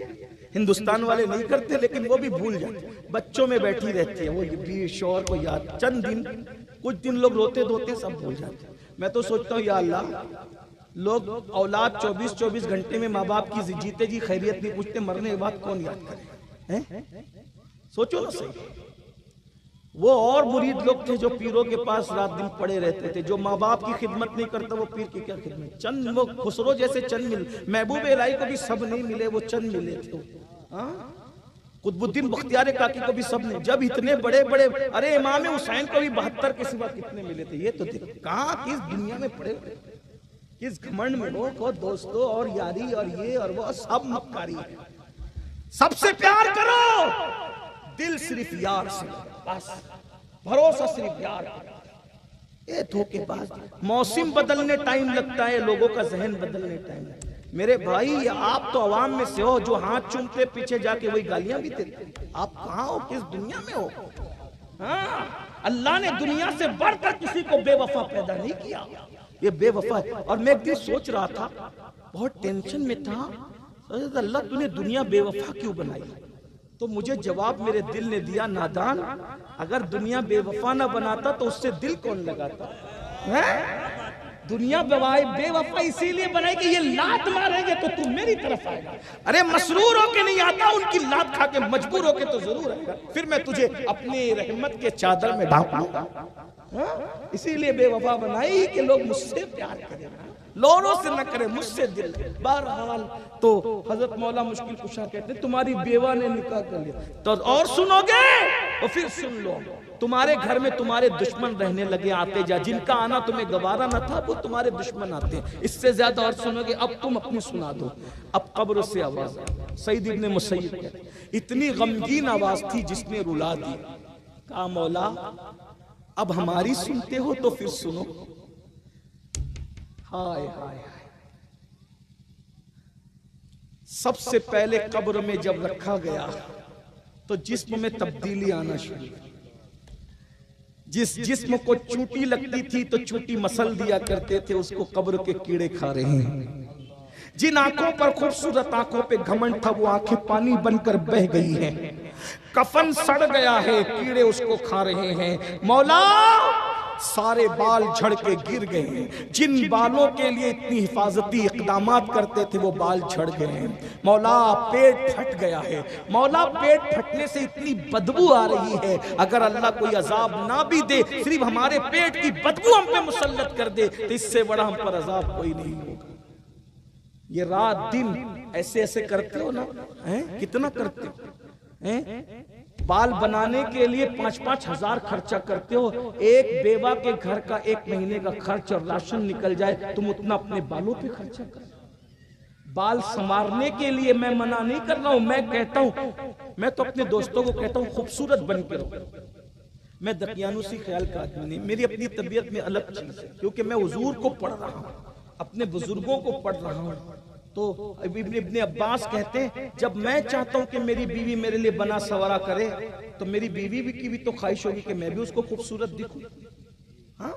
ہندوستان والے نہیں کرتے لیکن وہ بھی بھول جاتے، بچوں میں بیٹھی رہتی ہے، وہ بھی شوہر کو یاد، چند دن کچھ دن لوگ روتے دھوتے سب بھول جاتے۔ میں تو سوچتا ہوں یا اللہ، لوگ اولاد 24 گھنٹے میں ماں باپ کی جیتے جی خیریت نہیں پوچھتے، مرنے کے بعد کون یاد کرے؟ سوچو نا صحیح۔ وہ اور مرید لوگ تھے جو پیروں کے پاس رات دن پڑے رہتے تھے، جو ماں باپ کی خدمت نہیں کرتا وہ پیر کی کیا خدمت۔ چند وہ خسرو جیسے چند مل، محبوب الہی کو بھی سب نہیں ملے، وہ چند ملے تھے۔ قطب الدین بختیار کاکی کو بھی سب نے، جب اتنے بڑے بڑے، ارے امام حسین کو بھی 72 کے سوا کتنے ملے تھے۔ یہ تو دیکھ کہاں کس دنیا میں پڑے ہوئے، کس گھمنڈ میں ہو کو دوستوں اور یاری اور یہ اور وہ سب مکاری ہے۔ سب سے پیار کرو، دل صرف یار سے، بس بھروسہ صرف یار کا۔ یہ دھوکے باز، موسم بدلنے ٹائم لگتا ہے، لوگوں کا ذہن بدلنے ٹائم لگتا ہے۔ میرے بھائی آپ تو عوام میں سے ہو جو ہاتھ چومتے پیچھے جا کے وہی گالیاں بھی دیتے، آپ کہاں ہو، کس دنیا میں ہو؟ اللہ نے دنیا سے بڑھ کر کسی کو بے وفا پیدا نہیں کیا، یہ بے وفا ہے۔ اور میں ایک دن سوچ رہا تھا، بہت ٹینشن میں تھا، اللہ تو نے دنیا بے وفا کیوں بنائی؟ تو مجھے جواب میرے دل نے دیا، نادان، اگر دنیا بے وفا نہ بناتا تو اس سے دل کون لگاتا؟ دنیا بے وفا اسی لیے بنائی کہ یہ لات ماریں گے تو تم میری طرف آئے گا، ارے مسرور ہو کے نہیں آتا، ان کی لات کھا کے مجبور ہو کے تو ضرور آئے گا، پھر میں تجھے اپنی رحمت کے چادر میں ڈھانپ لوں گا۔ اسی لیے بے وفا بنائی کہ لوگ مجھ سے پیار کریں، لوگوں سے نہ کرے، مجھ سے دل۔ بہرحال تو حضرت مولا مشکل کشا کہتے ہیں تمہاری بیوہ نے نکاح کر لیا، تو اور سنو گے اور پھر سن لو، تمہارے گھر میں تمہارے دشمن رہنے لگے، آتے جا، جن کا آنا تمہیں گوارا نہ تھا وہ تمہارے دشمن آتے ہیں۔ اس سے زیادہ اور سنو گے، اب تم اپنی سنا دو۔ اب قبر سے آواز آئی، سعید ابن مسیب کہتے ہیں اتنی غمگین آواز تھی جس نے رلا دی، کہا مولا اب ہماری سنتے ہو تو پھر سنو۔ ہائے ہائے، سب سے پہلے قبر میں جب رکھا گیا تو جسم میں تبدیلی آنا شروع، جس جسم کو چوٹی لگتی تھی تو چوٹی مسل دیا کرتے تھے، اس کو قبر کے کیڑے کھا رہے ہیں۔ جن آنکھوں پر خوبصورت آنکھوں پہ گھمنڈ تھا وہ آنکھیں پانی بن کر بہ گئی ہیں، کفن سڑ گیا ہے، کیڑے اس کو کھا رہے ہیں۔ مولا سارے بال جھڑ کے گر گئے ہیں، جن بالوں کے لیے اتنی حفاظتی اقدامات کرتے تھے وہ بال جھڑ گئے ہیں۔ مولا پیٹ پھٹ گیا ہے، مولا پیٹ پھٹنے سے اتنی بدبو آ رہی ہے، اگر اللہ کوئی عذاب نہ بھی دے، صرف ہمارے پیٹ کی بدبو ہم پہ مسلط کر دے تو اس سے بڑا ہم پر عذاب کوئی نہیں ہوگا۔ یہ رات دن ایسے ایسے کرتے ہو نا، کتنا کرتے ہو؟ بال بنانے کے لیے 5-5 ہزار خرچہ کرتے ہو، ایک بیوہ کے گھر کا 1 مہینے کا خرچ اور راشن نکل جائے، تم اتنا اپنے بالوں پہ خرچہ کر۔ بال سنوارنے کے لیے میں منع نہیں کر رہا ہوں، میں کہتا ہوں، میں تو اپنے دوستوں کو کہتا ہوں خوبصورت بن کے رہو۔ میں دقیانوسی خیال کا آدمی نہیں، میری اپنی طبیعت میں الگ چیز ہے، کیونکہ میں حضور کو پڑھ رہا ہوں، اپنے بزرگوں کو پڑھ رہا ہوں۔ تو ابن عباس کہتے ہیں جب میں چاہتا ہوں کہ میری بیوی میرے لیے بنا سوارا کرے تو میری بیوی کی بھی تو خواہش ہوگی کہ میں بھی اس کو خوبصورت دکھوں۔ ہاں،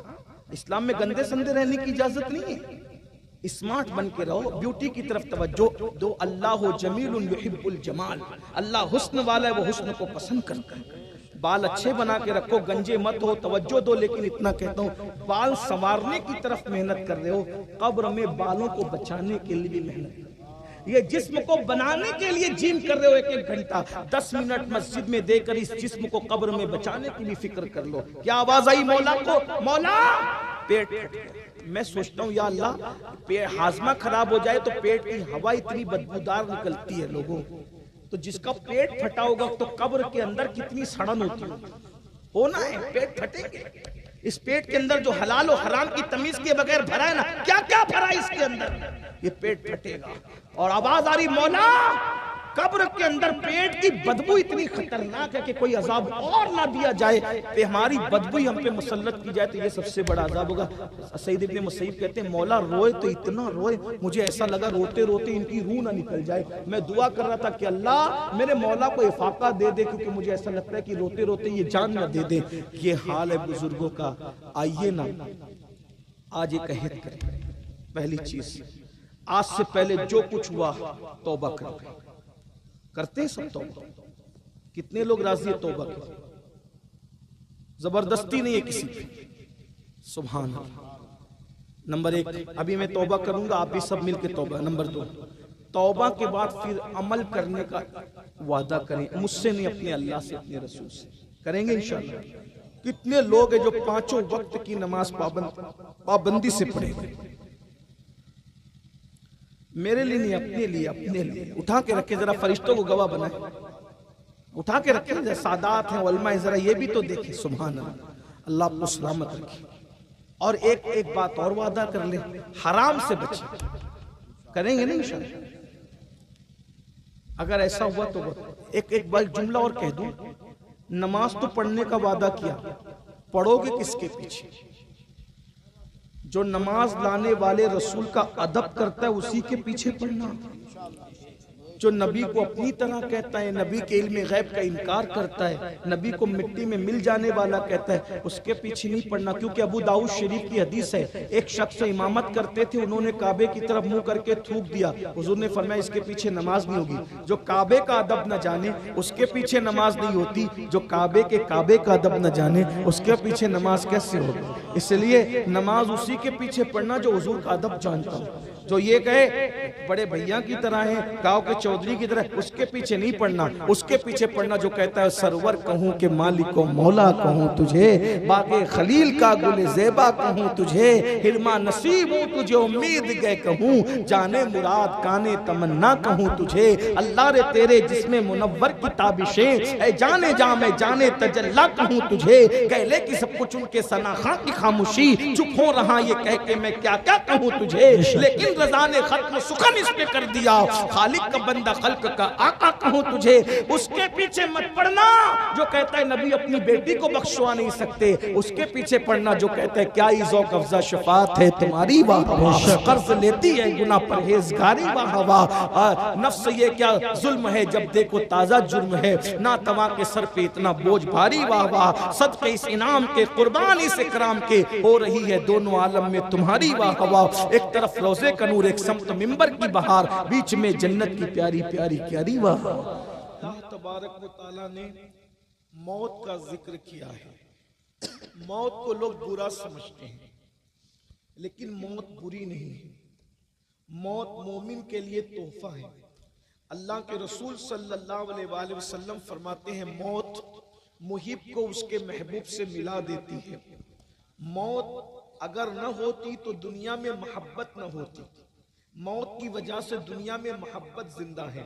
اسلام میں گندے سندے رہنے کی اجازت نہیں ہے، اسمارٹ بن کے رہو، بیوٹی کی طرف توجہ دو۔ اللہ جمیل یحب الجمال، اللہ حسن والا ہے، وہ حسن کو پسند کرتا ہے۔ بال اچھے بنا کے رکھو، گنجے مت ہو، توجہ دو، لیکن اتنا کہتا ہوں بال سنوارنے کی طرف محنت کر رہے ہو، قبر میں بالوں کو بچانے کے لیے بھی محنت کرو۔ یہ جسم کو بنانے کے لیے جیم کر رہے ہو 1-1 گھنٹہ، 10 منٹ مسجد میں دے کر اس جسم کو قبر میں بچانے کی بھی فکر کر لو۔ کیا آواز آئی مولا کو؟ مولا پیٹ پھٹ گیا۔ میں سوچتا ہوں یا اللہ ہاضمہ خراب ہو جائے تو پیٹ کی ہوا اتنی بدبودار نکلتی ہے لوگوں، تو جس کا پیٹ پھٹا ہوگا تو قبر کے اندر کتنی سڑن ہوتی ہونا ہے، پیٹ پھٹیں گے۔ اس پیٹ کے اندر جو حلال و حرام کی تمیز کے بغیر بھرا ہے نا، کیا کیا بھرا ہے اس کے اندر، یہ پیٹ پھٹے گا۔ اور آواز آ رہی مولا قبر کے اندر پیٹ کی بدبو اتنی خطرناک ہے کہ کوئی عذاب اور نہ دیا جائے کہ ہماری بدبو ہی ہم پہ مسلط کی جائے تو یہ سب سے بڑا عذاب ہوگا۔ سعید ابن مسیب کہتے ہیں مولا روئے تو اتنا روئے مجھے ایسا لگا روتے روتے ان کی روح نہ نکل جائے۔ میں دعا کر رہا تھا کہ اللہ میرے مولا کو افاقہ دے دے، کیونکہ مجھے ایسا لگتا ہے کہ روتے روتے یہ جان نہ دے دے۔ یہ حال ہے بزرگوں کا۔ آئیے نا آج ایک عہد کریں۔ پہلی چیز، آج سے پہلے جو کچھ ہوا توبہ کرتے ہیں سب توبہ؟ کتنے لوگ راضی ہے توبہ کی؟ زبردستی نہیں ہے کسی کی۔ سبحان اللہ۔ نمبر ایک، ابھی میں توبہ کروں گا، آپ بھی سب مل کے توبہ۔ نمبر دو، توبہ کے بعد پھر عمل کرنے کا وعدہ کریں، مجھ سے نہیں، اپنے اللہ سے، اپنے رسول سے کریں گے انشاءاللہ۔ کتنے لوگ ہیں جو پانچوں وقت کی نماز پابندی سے پڑھیں گے؟ میرے لیے نہیں، اپنے لیے، اپنے لیے اٹھا کے رکھیں، ذرا فرشتوں کو گواہ بنائیں، اٹھا کے رکھیں، ذرا سادات ہیں علماء، ذرا یہ بھی تو دیکھیں۔ سبحان اللہ، اللہ آپ کو سلامت رکھے۔ اور ایک بات اور وعدہ کر لیں، حرام سے بچیں، کریں گے نا انشاءاللہ؟ اگر ایسا ہوا تو ایک بار جملہ اور کہہ دوں، نماز تو پڑھنے کا وعدہ کیا، پڑھو گے کس کے پیچھے؟ جو نماز لانے والے رسول کا ادب کرتا ہے اسی کے پیچھے پڑھنا۔ جو نبی کو اپنی طرح کہتا ہے، نبی کے علم غیب کا انکار کرتا ہے، نبی کو مٹی میں مل جانے والا کہتا ہے، اس کے پیچھے نہیں پڑھنا۔ کیونکہ ابو داؤد شریف کی حدیث ہے، ایک شخص امامت کرتے تھے، انہوں نے کعبے کی طرف منہ کر کے تھوک دیا، حضور نے فرمایا اس کے پیچھے نماز نہیں ہوگی۔ جو کعبے کا ادب نہ جانے اس کے پیچھے نماز نہیں ہوتی، جو کعبے کا ادب نہ جانے اس کے پیچھے نماز کیسے ہوگی؟ اس لیے نماز اسی کے پیچھے پڑھنا جو حضور کا ادب جانتا ہو۔ جو یہ کہے بڑے بھیا کی طرح ہیں، گاؤں کے چودھری کی طرح، اس کے پیچھے نہیں پڑھنا، اس کے پیچھے پڑھنا جو کہتا ہے سرور کہوں کہ مالک و مولا کہوں تجھے، باغ خلیل کا گل زیبا کہوں تجھے، ہرما نصیب ہوں تجھے امید گئے کہوں، جانے مراد کانے تمنا کہوں تجھے، اللہ رے تیرے جسم منور کی تابشیں، اے جانے جا میں جانے تجلا کہوں تجھے، گہلے کی سب کچھ ان کے سناخاں کی خاموشی، چپ ہو رہا یہ کہہ کے میں کیا کیا کہوں تجھے، لیکن رضا نے ختم سخن اس پہ کر دیا، خالق کا بندہ خلق کا آقا کہوں تجھے۔ اس کے پیچھے مت پڑھنا جو کہتا ہے نبی اپنی بیٹی کو بخشوا نہیں سکتے، اس کے پیچھے پڑھنا جو کہتا ہے کیا ہی ذوق افزا شفاعت ہے تمہاری واہ واہ، قرض لیتی ہے گناہ پرہیزگاری واہ واہ، نفس یہ کیا ظلم ہے جب دیکھو تازہ جرم ہے، ناتواں کے سر پہ اتنا بوجھ بھاری واہ واہ، صدقے اس انعام کے قربان اس اکرام کے، ہو رہی ہے دونوں عالم میں تمہاری واہ واہ، ایک طرف روزے کا نور، ایک سمت ممبر کی بہار، بیچ میں جنت کی پیاری پیاری پیاری واہ۔ اللہ تبارک و تعالیٰ نے موت کا ذکر کیا ہے۔ موت کو لوگ برا سمجھتے ہیں، لیکن موت بری نہیں ہے، موت مومن کے لیے تحفہ ہے۔ اللہ کے رسول صلی اللہ علیہ وآلہ وسلم فرماتے ہیں موت محب کو اس کے محبوب سے ملا دیتی ہے۔ موت اگر نہ ہوتی تو دنیا میں محبت نہ ہوتی، موت کی وجہ سے دنیا میں محبت زندہ ہے۔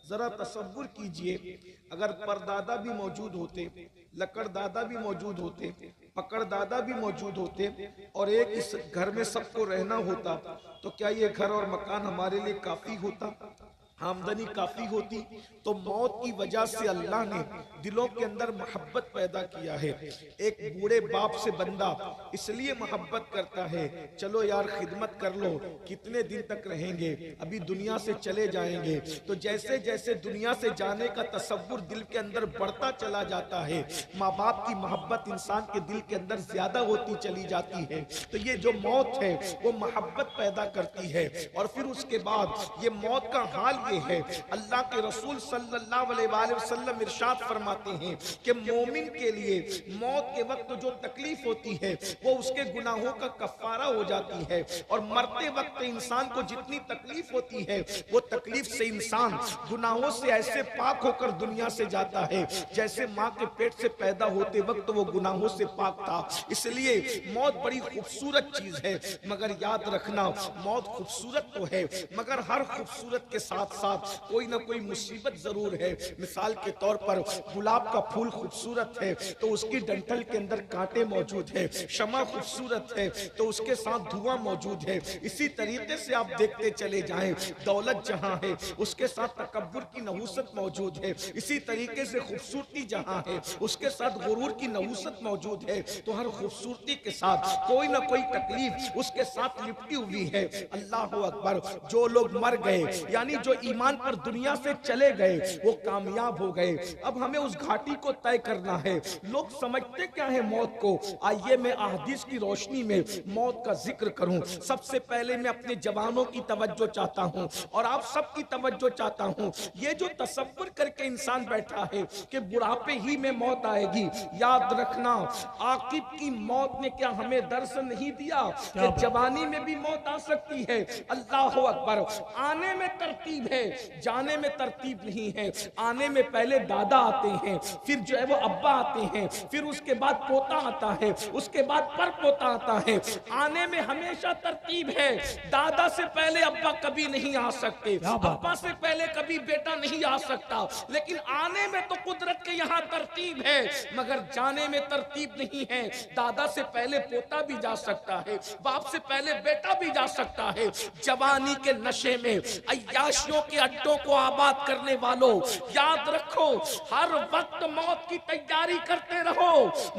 ذرا تصور کیجئے اگر پردادا بھی موجود ہوتے، لکڑ دادا بھی موجود ہوتے، پکڑ دادا بھی موجود ہوتے، اور ایک اس گھر میں سب کو رہنا ہوتا، تو کیا یہ گھر اور مکان ہمارے لیے کافی ہوتا؟ آمدنی کافی ہوتی؟ تو موت کی وجہ سے اللہ نے دلوں کے اندر محبت پیدا کیا ہے۔ ایک بوڑھے باپ سے بندہ اس لیے محبت کرتا ہے، چلو یار خدمت کر لو، کتنے دن تک رہیں گے، ابھی دنیا سے چلے جائیں گے۔ تو جیسے جیسے دنیا سے جانے کا تصور دل کے اندر بڑھتا چلا جاتا ہے، ماں باپ کی محبت انسان کے دل کے اندر زیادہ ہوتی چلی جاتی ہے۔ تو یہ جو موت ہے وہ محبت پیدا کرتی ہے، اور پھر اس کے بعد یہ موت کا حال یہ ہے، اللہ کے رسول صلی اللہ علیہ وآلہ وسلم ارشاد فرماتے ہیں کہ مومن کے لیے موت کے وقت جو تکلیف ہوتی ہے وہ اس کے گناہوں کا کفارہ ہو جاتی ہے، اور مرتے وقت انسان کو جتنی تکلیف ہوتی ہے وہ تکلیف سے انسان گناہوں سے ایسے پاک ہو کر دنیا سے جاتا ہے جیسے ماں کے پیٹ سے پیدا ہوتے وقت وہ گناہوں سے پاک تھا۔ اس لیے موت بڑی خوبصورت چیز ہے، مگر یاد رکھنا موت خوبصورت تو ہے، مگر ہر خوبصورت کے ساتھ ساتھ کوئی نہ کوئی مصیبت ضرور ہے. مثال کے طور پر گلاب کا پھول خوبصورت ہے تو اس کی ڈنٹل کے اندر کانٹے موجود ہے. شمع خوبصورت ہے تو اس کے ساتھ دھواں موجود ہے. اسی طریقے سے آپ دیکھتے چلے جائیں, دولت جہاں ہے اس کے ساتھ تکبر کی نحوست موجود ہے. اسی طریقے سے خوبصورتی جہاں ہے اس کے ساتھ غرور کی نحوست موجود ہے. تو ہر خوبصورتی کے ساتھ کوئی نہ کوئی تکلیف اس کے ساتھ لپٹی ہوئی ہے. اللہ اکبر. جو لوگ مر گئے یعنی جو ایمان پر دنیا سے چلے گئے وہ کامیاب ہو گئے. اب ہمیں اس گھاٹی کو طے کرنا ہے. لوگ سمجھتے کیا ہے موت کو؟ آئیے میں احادیث کی روشنی میں موت کا ذکر کروں. سب سے پہلے میں اپنے جوانوں کی توجہ چاہتا ہوں اور آپ سب کی توجہ چاہتا ہوں. یہ جو تصور کر کے انسان بیٹھا ہے کہ بڑھاپے ہی میں موت آئے گی, یاد رکھنا عاقب کی موت نے کیا ہمیں درس نہیں دیا کہ جوانی میں بھی موت آ سکتی ہے. اللہ اکبر. آنے میں ترتیب ہے, جانے میں ترتیب نہیں ہے. آنے میں پہلے دادا آتے ہیں, پھر جو ہے وہ ابا آتے ہیں, پھر اس کے بعد پوتا آتا ہے, اس کے بعد پر پوتا آتا ہے. آنے میں ہمیشہ ترتیب ہے. دادا سے پہلے ابا کبھی نہیں آ سکتے, ابا سے پہلے کبھی بیٹا نہیں آ سکتا. لیکن آنے میں تو قدرت کے یہاں ترتیب ہے, مگر جانے میں ترتیب نہیں ہے. دادا سے پہلے پوتا بھی جا سکتا ہے, باپ سے پہلے بیٹا بھی جا سکتا ہے. جوانی کے نشے میں عیاشیوں کے اڈوں کو آباد کرنے والوں, یاد رکھو ہر وقت موت کی تیاری کرتے رہو.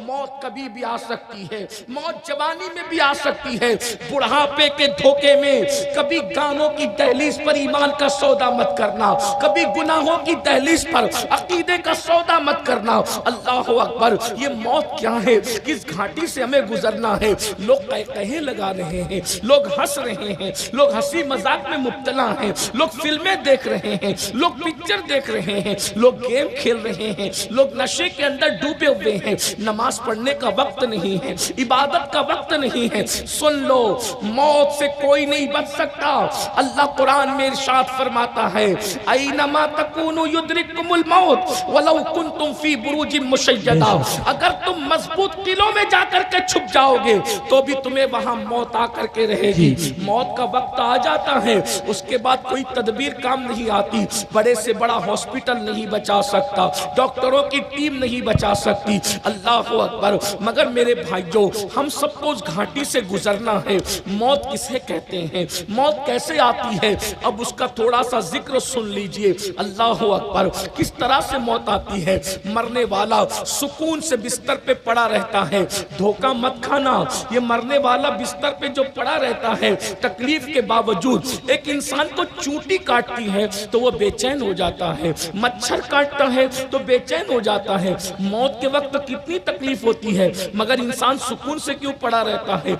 موت کبھی بھی آ سکتی ہے, موت جوانی میں بھی آ سکتی ہے. بڑھاپے کے دھوکے میں کبھی گانوں کی دہلیز پر ایمان کا سودا مت کرنا, کبھی گناہوں کی دہلیز پر عقیدے کا سودا مت کرنا. اللہ اکبر. یہ موت کیا ہے, کس گھاٹی سے ہمیں گزرنا ہے؟ لوگ کہیں لگا رہے ہیں, لوگ ہنس رہے ہیں, لوگ ہنسی مذاق میں مبتلا ہیں, لوگ فلمیں دیکھ رہے ہیں, لوگ پکچر دیکھ رہے ہیں, لوگ گیم کھیل رہے ہیں, لوگ نشے کے اندر ڈوبے ہوئے ہیں. نماز پڑھنے کا وقت نہیں ہے, عبادت کا وقت نہیں ہے. سن لو, موت سے کوئی نہیں بچ سکتا. اللہ قرآن میں ارشاد فرماتا ہے, اینما تکونوا یدرککم الموت ولو کنتم فی بروج مشیدہ. اگر تم مضبوط قلعوں میں جا کر کے چھپ جاؤ گے تو بھی تمہیں وہاں موت آ کر کے رہے گی. موت کا وقت آ جاتا ہے, اس کے بعد کوئی تدبیر کام نہیں آتی. بڑے سے بڑا ہاسپٹل نہیں بچا سکتا, ڈاکٹروں کی ٹیم نہیں بچا سکتی. اللہ اکبر. مگر میرے بھائیوں, ہم سب کو اس گھاٹی سے گزرنا ہے. موت کسے کہتے ہیں, موت کیسے آتی ہے؟ اب اس کا تھوڑا سا ذکر سن لیجئے. اللہ اکبر. کس طرح سے موت آتی ہے؟ مرنے والا سکون سے بستر پہ پڑا رہتا ہے. دھوکہ مت کھانا, یہ مرنے والا بستر پہ جو پڑا رہتا ہے تکلیف کے باوجود, ایک انسان کو چونٹی کاٹتی ہے تو وہ بے چین ہو جاتا ہے, مچھر کاٹتا ہے تو بے چین ہو جاتا ہے. موت کے وقت کتنی تکلیف ہوتی ہے, مگر انسان سکون سے کیوں پڑا رہتا ہے؟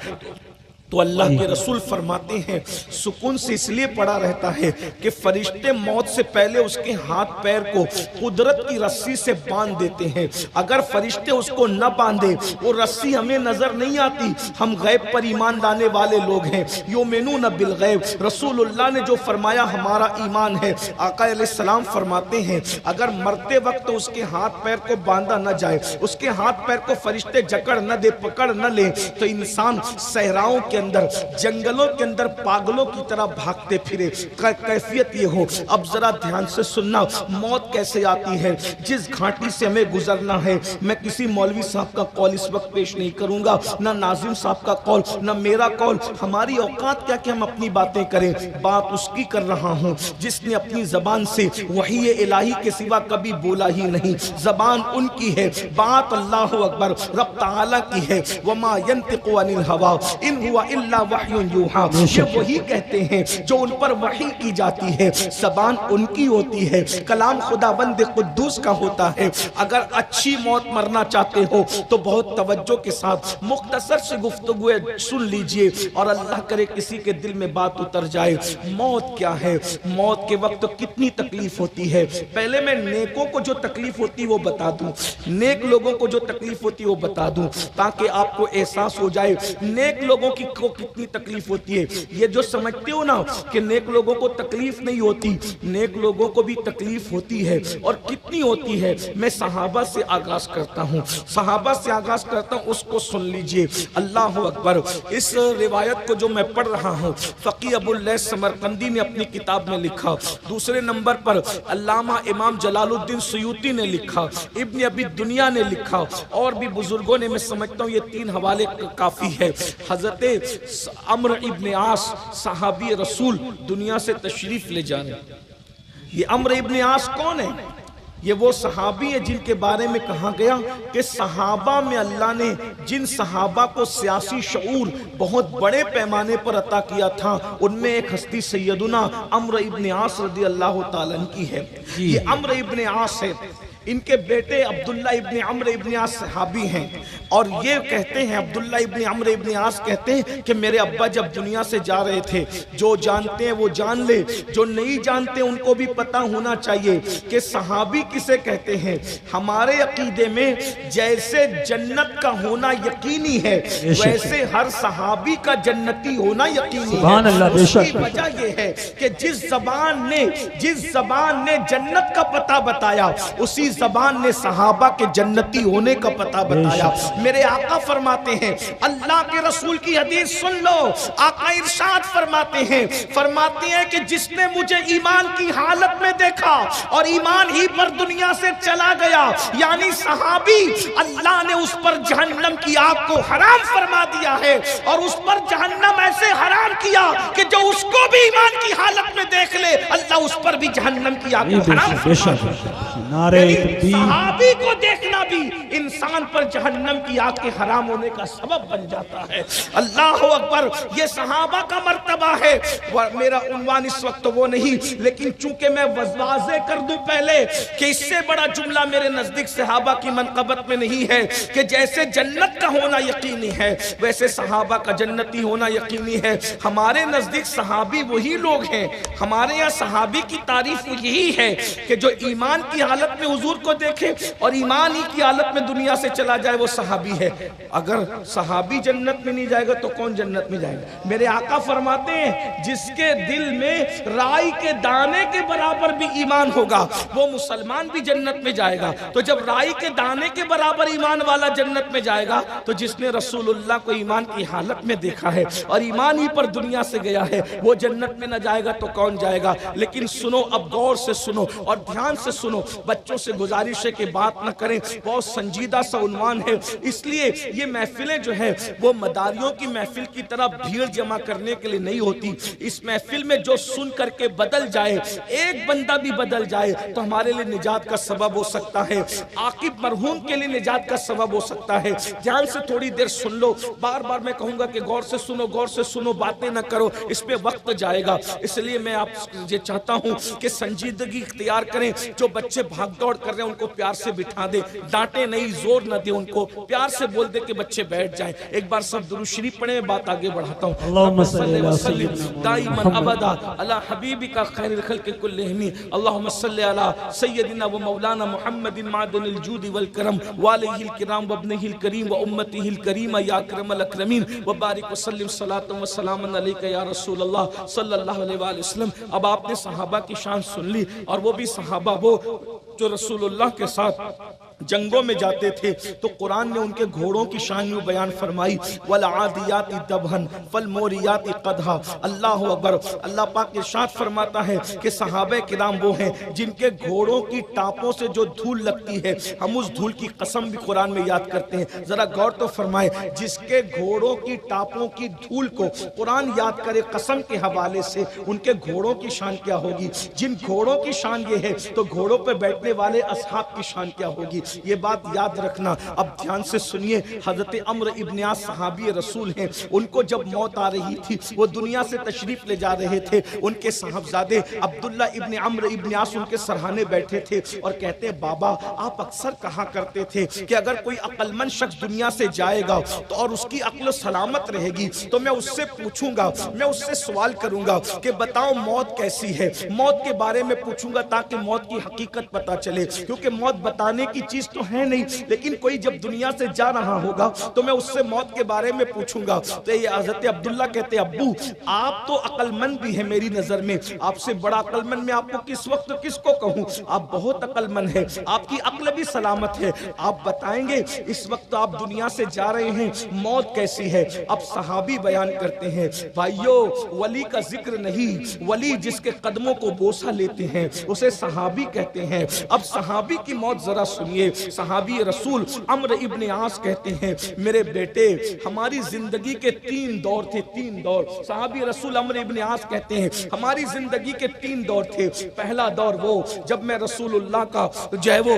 تو اللہ کے رسول فرماتے ہیں سکون سے اس لیے پڑا رہتا ہے کہ فرشتے موت سے پہلے اس کے ہاتھ پیر کو قدرت کی رسی سے باندھ دیتے ہیں. اگر فرشتے اس کو نہ باندھے, وہ رسی ہمیں نظر نہیں آتی. ہم غیب پر ایمان لانے والے لوگ ہیں, یؤمنون بالغیب. رسول اللہ نے جو فرمایا ہمارا ایمان ہے. آقا علیہ السلام فرماتے ہیں اگر مرتے وقت اس کے ہاتھ پیر کو باندھا نہ جائے, اس کے ہاتھ پیر کو فرشتے جکڑ نہ دے, پکڑ نہ لیں, تو انسان صحراؤں کے اندر, جنگلوں کے اندر پاگلوں کی طرح بھاگتے پھرے. کیفیت یہ ہو. اب ذرا دھیان سے سننا, موت کیسے آتی ہے, جس گھاٹی سے ہمیں گزرنا ہے. میں کسی مولوی صاحب کا قول اس وقت پیش نہیں کروں گا, نہ ناظم صاحب کا قول, نہ میرا قول. ہماری اوقات کیا کہ ہم اپنی باتیں کریں. بات اس کی کر رہا ہوں جس نے اپنی زبان سے وحی الہی کے سوا کبھی بولا ہی نہیں. زبان ان کی ہے, بات اللہ اکبر رب تعالی کی ہے. وما ينطق عن الهوى ان هو الا وحی یوحا. یہ وہی کہتے ہیں جو ان پر وحی کی جاتی ہے. زبان ان کی ہوتی ہے, کلام خداوند قدوس کا ہوتا ہے. اگر اچھی موت مرنا چاہتے ہو تو بہت توجہ کے ساتھ مختصر سے گفتگو سن لیجئے, اور اللہ کرے کسی کے دل میں بات اتر جائے. موت کیا ہے, موت کے وقت کتنی تکلیف ہوتی ہے. پہلے میں نیکوں کو جو تکلیف ہوتی وہ بتا دوں, نیک لوگوں کو جو تکلیف ہوتی وہ بتا دوں, تاکہ آپ کو احساس ہو جائے نیک لوگوں کی کو کتنی تکلیف ہوتی ہے. یہ جو سمجھتے ہو نا کہ نیک لوگوں کو تکلیف نہیں ہوتی، نیک لوگوں کو بھی تکلیف ہوتی ہے، اور کتنی ہوتی ہے. میں صحابہ سے آغاز کرتا ہوں، صحابہ سے آغاز کرتا ہوں، اس کو سن لیجئے. اللہ اکبر. اس روایت کو جو میں پڑھ رہا ہوں فقی ابو اللیث سمرقندی نے اپنی کتاب میں لکھا. دوسرے نمبر پر علامہ امام جلال الدین سیوطی نے لکھا، ابن ابی دنیا نے لکھا، اور بھی بزرگوں نے. میں سمجھتا ہوں یہ 3 حوالے کافی ہے. حضرت عمرو ابن عاص صحابی رسول دنیا سے تشریف لے جانے. یہ عمرو ابن عاص کون ہے؟ یہ وہ صحابی ہیں جن کے بارے میں کہا گیا کہ صحابہ میں اللہ نے جن صحابہ کو سیاسی شعور بہت بڑے پیمانے پر عطا کیا تھا، ان میں ایک ہستی سیدنا عمرو ابن عاص رضی اللہ تعالیٰ عنہ کی ہے. یہ عمرو ابن عاص ہے. ان کے بیٹے عبداللہ ابن عمرو ابن عاص صحابی ہیں، اور یہ کہتے ہیں عبداللہ ابن عمرو ابن عاص کہتے ہیں کہ میرے ابا جب دنیا سے جا رہے تھے، جو جانتے ہیں وہ جان لے، جو نہیں جانتے ان کو بھی پتا ہونا چاہیے کہ صحابی کسے کہتے ہیں. ہمارے عقیدے میں جیسے جنت کا ہونا یقینی ہے، ویسے ہر صحابی کا جنتی ہونا یقینی ہے. اس کی وجہ یہ ہے کہ جس زبان نے جنت کا پتہ بتایا، اسی زبان نے صحابہ کے جنتی ہونے کا پتہ بتایا. میرے آقا فرماتے ہیں، اللہ کے رسول کی حدیث سن لو. آقا ارشاد فرماتے ہیں کہ جس نے مجھے ایمان کی حالت میں دیکھا اور ایمان ہی پر دنیا سے چلا گیا، یعنی صحابی، اللہ نے اس پر جہنم کی آگ کو حرام فرما دیا ہے، اور اس پر جہنم ایسے حرام کیا کہ جو اس کو بھی ایمان کی حالت میں دیکھ لے، اللہ اس پر بھی جہنم کی آگ کو حرام فرما دیا. صحابی کو دیکھنا بھی انسان پر جہنم کی آگ کے حرام ہونے کا سبب بن جاتا ہے. اللہ اکبر. یہ صحابہ کا مرتبہ ہے. میرا عنوان اس وقت وہ نہیں، لیکن چونکہ میں واضح کر دوں پہلے کہ اس سے بڑا جملہ میرے نزدیک صحابہ کی منقبت میں نہیں ہے کہ جیسے جنت کا ہونا یقینی ہے ویسے صحابہ کا جنتی ہونا یقینی ہے. ہمارے نزدیک صحابی وہی لوگ ہیں، ہمارے یہاں صحابی کی تعریف یہی ہے کہ جو ایمان کی حالت میں حضور کو دیکھے اور ایمان ہی کی حالت میں دنیا سے چلا جائے، وہ صحابی ہے. اگر صحابی جنت میں نہیں جائے گا تو کون جنت میں جائے گا؟ میرے آقا فرماتے ہیں جس کے دل میں رائی کے دانے کے برابر بھی ایمان ہوگا وہ مسلمان بھی جنت میں جائے گا. تو جب رائی کے دانے کے برابر ایمان والا جنت میں جائے گا تو جس نے رسول اللہ کو ایمان کی حالت میں دیکھا ہے اور ایمان ہی پر دنیا سے گیا ہے وہ جنت میں نہ جائے گا تو کون جائے گا؟ لیکن سنو، اب غور سے سنو اور دھیان سے سنو. بچوں سے گزارش ہے کہ بات نہ کریں، بہت سنجیدہ سا عنوان ہے، اس لیے یہ محفلیں جو ہے وہ مداریوں کی محفل کی طرح بھیڑ جمع کرنے کے لیے نہیں ہوتی. اس محفل میں جو سن کر کے بدل جائے، ایک بندہ بھی بدل جائے تو ہمارے لیے نجات کا سبب ہو سکتا ہے، عاقب مرحوم کے لیے نجات کا سبب ہو سکتا ہے. دھیان سے تھوڑی دیر سن لو. بار بار میں کہوں گا کہ غور سے سنو، باتیں نہ کرو، اس پہ وقت جائے گا. اس لیے میں آپ یہ چاہتا ہوں کہ سنجیدگی اختیار کریں. جو بچے بھاگ دوڑ کر رہے ہیں ان کو پیار سے بٹھا دے، ڈانٹے نہیں، زور نہ دے، ان کو پیار سے بول دے کہ بچے بیٹھ جائیں. ایک بار سب درود شریف پڑھیں، بات آگے بڑھاتا ہوں. اللہم صلی علی سیدنا دائما ابدا علی حبیبک خیر الخلق کلہم. اللہم صلی علی سیدنا و مولانا محمد معدن الجود والکرم وآلہ الکرام وابنہ الکریم و امتہ الکریم یا اکرم الاکرمین وبارک وسلم صلاۃ و سلام علیک یا رسول اللہ صلی اللہ علیہ وآلہ وسلم. اب آپ نے صحابہ کی شان سن لی، اور وہ بھی صحابہ وہ جو رسول اللہ کے ساتھ جنگوں میں جاتے تھے. تو قرآن نے ان کے گھوڑوں کی شان یوں بیان فرمائی، والعادیات ضبحا فالموریات قدحا. اللہ اکبر. اللہ پاک ارشاد فرماتا ہے کہ صحابہ کرام وہ ہیں جن کے گھوڑوں کی ٹاپوں سے جو دھول لگتی ہے، ہم اس دھول کی قسم بھی قرآن میں یاد کرتے ہیں. ذرا غور تو فرمائے، جس کے گھوڑوں کی ٹاپوں کی دھول کو قرآن یاد کرے قسم کے حوالے سے، ان کے گھوڑوں کی شان کیا ہوگی؟ جن گھوڑوں کی شان یہ ہے تو گھوڑوں پہ بیٹھنے والے اصحاب کی شان کیا ہوگی؟ یہ بات یاد رکھنا. اب دھیان سے سنیے. حضرت عمرو ابن عاص صحابی رسول ہیں. ان کو جب موت آ رہی تھی، وہ دنیا سے تشریف لے جا رہے تھے. ان کے صاحبزادے عبداللہ ابن عمرو ابن عاص ان کے سرہانے بیٹھے تھے اور کہتے ہیں بابا آپ اکثر کہا کرتے تھے کہ اگر کوئی عقل مند شخص دنیا سے جائے گا تو اور اس کی عقل سلامت رہے گی تو میں اس سے پوچھوں گا، میں اس سے سوال کروں گا کہ بتاؤ موت کیسی ہے، موت کے بارے میں پوچھوں گا تاکہ موت کی حقیقت پتا چلے. کیونکہ موت بتانے کی چیز تو ہے نہیں، لیکن کوئی جب دنیا سے جا رہا ہوگا تو میں اس سے موت کے بارے میں پوچھوں گا۔ تو یہ حضرت عبداللہ کہتے ابو آپ تو عقل مند بھی ہیں میری نظر میں، آپ سے بڑا عقل مند میں آپ کو کس وقت کس کو کہوں، آپ بہت عقل مند ہیں، آپ کی عقل بھی سلامت ہے، آپ بتائیں گے اس وقت آپ دنیا سے جا رہے ہیں موت کیسی ہے؟ اب صحابی بیان کرتے ہیں بھائیو ولی کا ذکر نہیں، ولی جس کے قدموں کو بوسہ لیتے ہیں اسے صحابی کہتے ہیں۔ اب صحابی کی موت ذرا سنیے، صحابی رسول عمرو ابن عاص کہتے ہیں میرے بیٹے ہماری زندگی کے 3 دور تھے، 3 دور۔ صحابی رسول عمرو ابن عاص کہتے ہیں ہماری زندگی کے 3 دور تھے۔ پہلا دور وہ جب میں رسول اللہ کا جو ہے وہ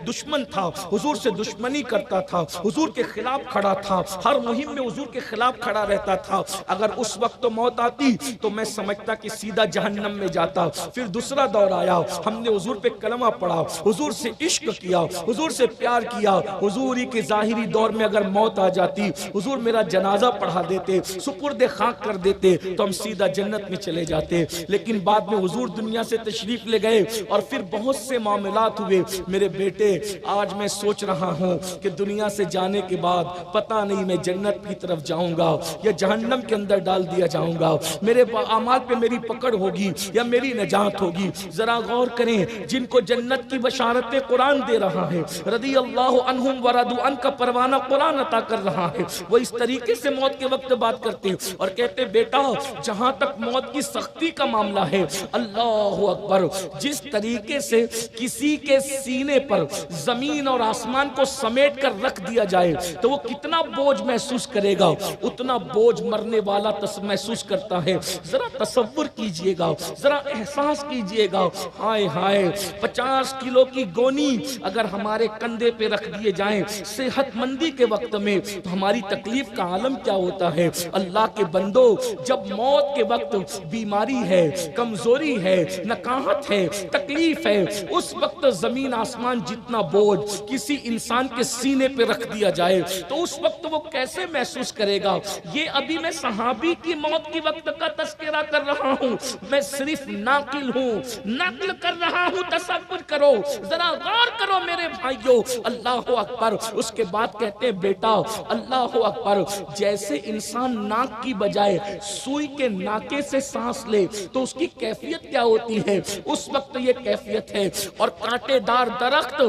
دشمن تھا، حضور سے دشمنی کرتا تھا، حضور کے خلاف کھڑا تھا، ہر مہم میں حضور کے خلاف کھڑا رہتا تھا، اگر اس وقت تو موت آتی تو میں سمجھتا کہ سیدھا جہنم میں جاتا۔ پھر دوسرا دور آیا، ہم نے حضور پہ کلمہ پڑھا، حضور سے عشق کیا، حضور سے پیار کیا، حضور ہی کے ظاہری دور میں اگر موت آ جاتی حضور میرا جنازہ پڑھا دیتے، سپرد خاک کر دیتے تو ہم سیدھا جنت میں چلے جاتے۔ لیکن بعد میں حضور دنیا سے تشریف لے گئے اور پھر بہت سے معاملات ہوئے۔ میرے بیٹے آج میں سوچ رہا ہوں کہ دنیا سے جانے کے بعد پتہ نہیں میں جنت کی طرف جاؤں گا یا جہنم کے اندر ڈال دیا جاؤں گا، میرے اعمال پہ میری پکڑ ہوگی یا میری نجات ہوگی۔ ذرا غور کریں جن کو جنت کی بشارتیں قرآن دے رہا ہے، رضی اللہ عنہم ورضوا عنہ کا پروانہ قرآن عطا کر رہا ہے، وہ اس طریقے سے موت کے وقت بات کرتے ہیں اور کہتے بیٹا جہاں تک موت کی سختی کا معاملہ ہے، اللہ اکبر، جس طریقے سے کسی کے سینے پر زمین اور آسمان کو سمیٹ کر رکھ دیا جائے تو وہ کتنا بوجھ محسوس کرے گا، اتنا بوجھ مرنے والا محسوس کرتا ہے۔ ذرا تصور کیجئے گا، ذرا احساس کیجئے گا، ہائے ہائے 50 کلو کی گونی اگر ہمارے کندھے پہ رکھ دیے جائیں صحت مندی کے وقت میں تو ہماری تکلیف کا عالم کیا ہوتا ہے۔ اللہ کے بندو جب موت کے وقت بیماری ہے، کمزوری ہے، نکاہت ہے، تکلیف ہے، اس وقت زمین آسمان جتنا بوجھ کسی انسان کے سینے پہ رکھ دیا جائے تو اس وقت وہ کیسے محسوس کرے گا۔ یہ ابھی میں صحابی کی موت کی وقت کا تذکرہ کر رہا ہوں، میں صرف ناقل ہوں، نقل کر رہا ہوں، تصور کرو، ذرا غور کرو میرے بھائیو، اللہ اکبر۔ اس کے بعد کہتے ہیں بیٹا اللہ اکبر، جیسے انسان ناک کی بجائے سوئی کے ناکے سے سانس لے تو اس کی کیفیت کیا ہوتی ہے، اس وقت یہ کیفیت ہے۔ اور کانٹے دار درخت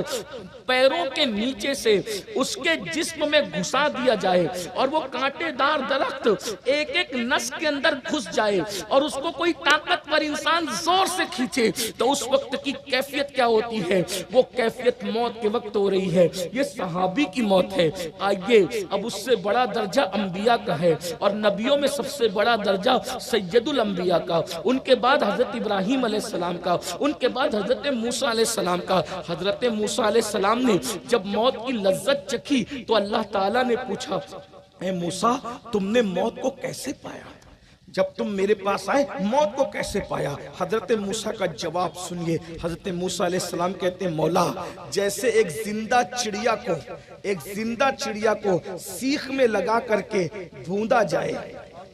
پیروں کے نیچے سے اس کے جسم میں گھسا دیا جائے اور وہ کانٹے دار درخت ایک ایک نس کے اندر گھس جائے اور اس کو کوئی طاقتور انسان زور سے کھینچے تو اس وقت کی کیفیت کیا ہوتی ہے، وہ کیفیت موت کے وقت ہو رہی ہے۔ یہ صحابی کی موت ہے۔ آئیے اب اس سے بڑا درجہ انبیاء کا ہے اور نبیوں میں سب سے بڑا درجہ سید الانبیاء کا، ان کے بعد حضرت ابراہیم علیہ السلام کا، ان کے بعد حضرت موسیٰ علیہ السلام کا۔ حضرت موسیٰ علیہ السلام نے جب موت کی لذت چکھی تو اللہ تعالیٰ نے پوچھا اے موسیٰ تم نے موت کو کیسے پایا، جب تم میرے پاس آئے موت کو کیسے پایا؟ حضرت موسیٰ کا جواب سنیے۔ حضرت موسیٰ علیہ السلام کہتے ہیں مولا جیسے ایک زندہ چڑیا کو سیخ میں لگا کر کے بھوندا جائے،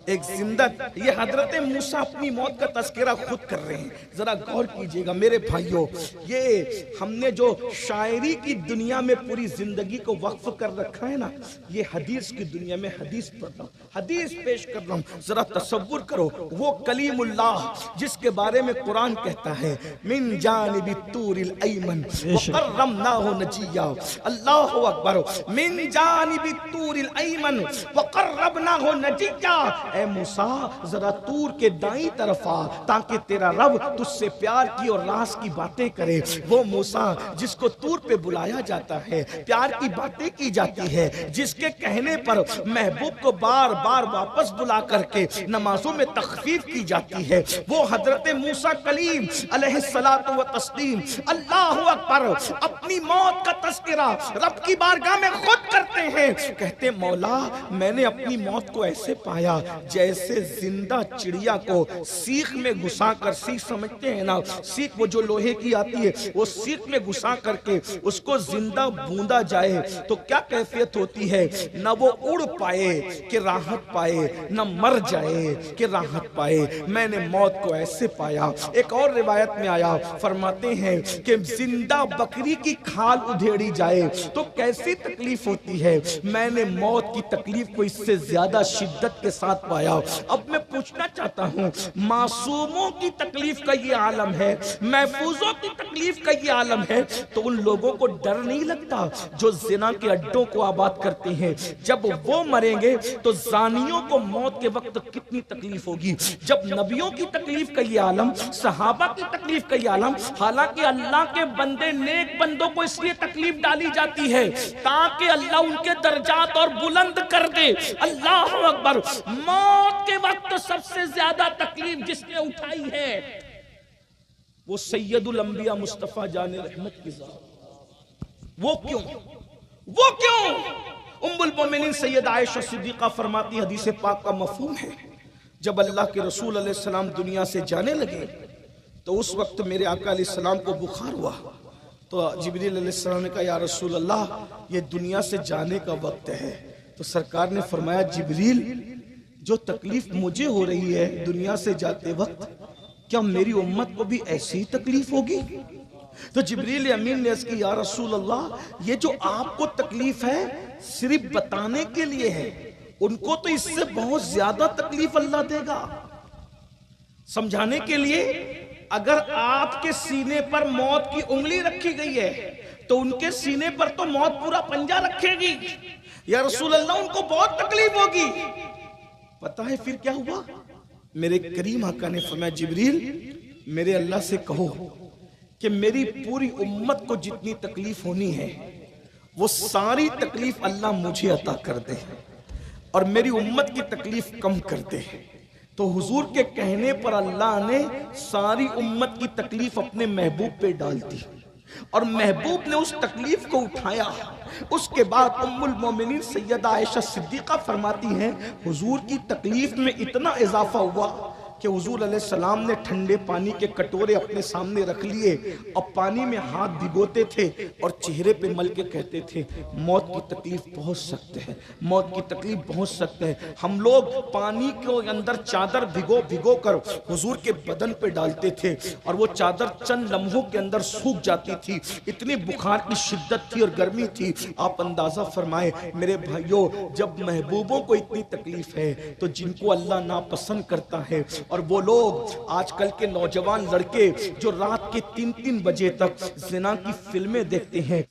ایک زندہ، یہ حضرت موسیٰ اپنی موت کا تذکرہ خود کر رہے ہیں۔ ذرا غور کیجئے گا میرے بھائیوں، یہ ہم نے جو شاعری کی دنیا میں پوری زندگی کو وقف کر رکھا ہے نا، یہ حدیث کی دنیا میں حدیث پڑھ رہا ہوں، حدیث پیش کر رہا ہوں۔ ذرا تصور کرو وہ کلیم اللہ جس کے بارے میں قرآن کہتا ہے من جانب الطور الایمن وقربناہ نجیا، اللہ اکبر، من جانب الطور الایمن وقربناہ نجیا۔ اے موسیٰ ذرا طور کے دائیں طرف آ تاکہ تیرا رب تجھ سے پیار کی اور راز کی باتیں کرے۔ وہ موسیٰ جس کو طور پہ بلایا جاتا ہے، پیار کی باتیں کی جاتی ہے، جس کے کہنے پر محبوب کو بار بار واپس بلا کر کے نمازوں میں تخفیف کی جاتی ہے، وہ حضرت موسیٰ کلیم علیہ الصلاۃ والتسلیم اللہ اکبر اپنی موت کا تذکرہ رب کی بارگاہ میں خود کرتے ہیں، کہتے مولا میں نے اپنی موت کو ایسے پایا جیسے زندہ چڑیا کو سیخ میں گھسا کر، سیخ سمجھتے ہیں نا، سیخ وہ جو لوہے کی آتی ہے، وہ سیخ میں گھسا کر کے اس کو زندہ بوندا جائے تو کیا کیفیت ہوتی ہے؟ نہ وہ اڑ پائے کہ راحت پائے، نہ مر جائے کہ راحت پائے۔ میں نے موت کو ایسے پایا۔ ایک اور روایت میں آیا، فرماتے ہیں کہ زندہ بکری کی کھال ادھیڑی جائے تو کیسی تکلیف ہوتی ہے، میں نے موت کی تکلیف کو اس سے زیادہ شدت کے ساتھ پایا۔ اب میں پوچھنا چاہتا ہوں، معصوموں کی تکلیف کا یہ عالم ہے، محفوظوں کی تکلیف کا یہ عالم ہے، تو ان لوگوں کو ڈر نہیں لگتا جو زنا کے اڈوں کو آباد کرتے ہیں؟ جب وہ مریں گے تو زانیوں کو موت کے وقت کتنی تکلیف ہوگی۔ جب نبیوں کی تکلیف کا یہ عالم، صحابہ کی تکلیف کا یہ عالم، حالانکہ اللہ کے بندے نیک بندوں کو اس لیے تکلیف ڈالی جاتی ہے تاکہ اللہ ان کے درجات اور بلند کر دے۔ اللہ اکبر۔ موت کے وقت سب سے زیادہ تکلیف جس نے اٹھائی ہے وہ سید الانبیاء مصطفیٰ جان رحمت کی ذات۔ وہ کیوں؟ ام المومنین سید عائشہ صدیقہ فرماتی، حدیث پاک کا مفہوم ہے، جب اللہ کے رسول علیہ السلام دنیا سے جانے لگے تو اس وقت میرے آقا علیہ السلام کو بخار ہوا، تو جبریل علیہ السلام نے کہا یا رسول اللہ یہ دنیا سے جانے کا وقت ہے۔ تو سرکار نے فرمایا جبریل جو تکلیف مجھے ہو رہی ہے دنیا سے جاتے وقت، کیا میری امت کو بھی ایسی تکلیف ہوگی؟ تو جبریل امین نے عرض کی یا رسول اللہ یہ جو آپ کو تکلیف ہے صرف بتانے کے لیے ہے، ان کو تو اس سے بہت زیادہ تکلیف اللہ دے گا۔ سمجھانے کے لیے اگر آپ کے سینے پر موت کی انگلی رکھی گئی ہے تو ان کے سینے پر تو موت پورا پنجہ رکھے گی، یا رسول اللہ ان کو بہت تکلیف ہوگی۔ پتہ ہے پھر کیا ہوا؟ میرے کریم آقا نے فرمایا جبریل میرے اللہ سے کہو کہ میری پوری امت کو جتنی تکلیف ہونی ہے وہ ساری تکلیف اللہ مجھے عطا کر دے اور میری امت کی تکلیف کم کر دے۔ تو حضور کے کہنے پر اللہ نے ساری امت کی تکلیف اپنے محبوب پہ ڈال دی اور محبوب نے اس تکلیف کو اٹھایا۔ اس کے بعد ام المومنین سیدہ عائشہ صدیقہ فرماتی ہیں حضور کی تکلیف میں اتنا اضافہ ہوا کہ حضور علیہ السلام نے ٹھنڈے پانی کے کٹورے اپنے سامنے رکھ لیے اور پانی میں ہاتھ بھگوتے تھے اور چہرے پہ مل کے کہتے تھے موت کی تکلیف بہت سخت ہے، موت کی تکلیف بہت سخت ہے۔ ہم لوگ پانی کے اندر چادر بھگو کر حضور کے بدن پہ ڈالتے تھے اور وہ چادر چند لمحوں کے اندر سوکھ جاتی تھی، اتنی بخار کی شدت تھی اور گرمی تھی۔ آپ اندازہ فرمائیں میرے بھائیوں، جب محبوبوں کو اتنی تکلیف ہے تو جن کو اللہ ناپسند کرتا ہے، اور وہ لوگ آج کل کے نوجوان لڑکے جو رات کے 3 بجے تک زنا کی فلمیں دیکھتے ہیں،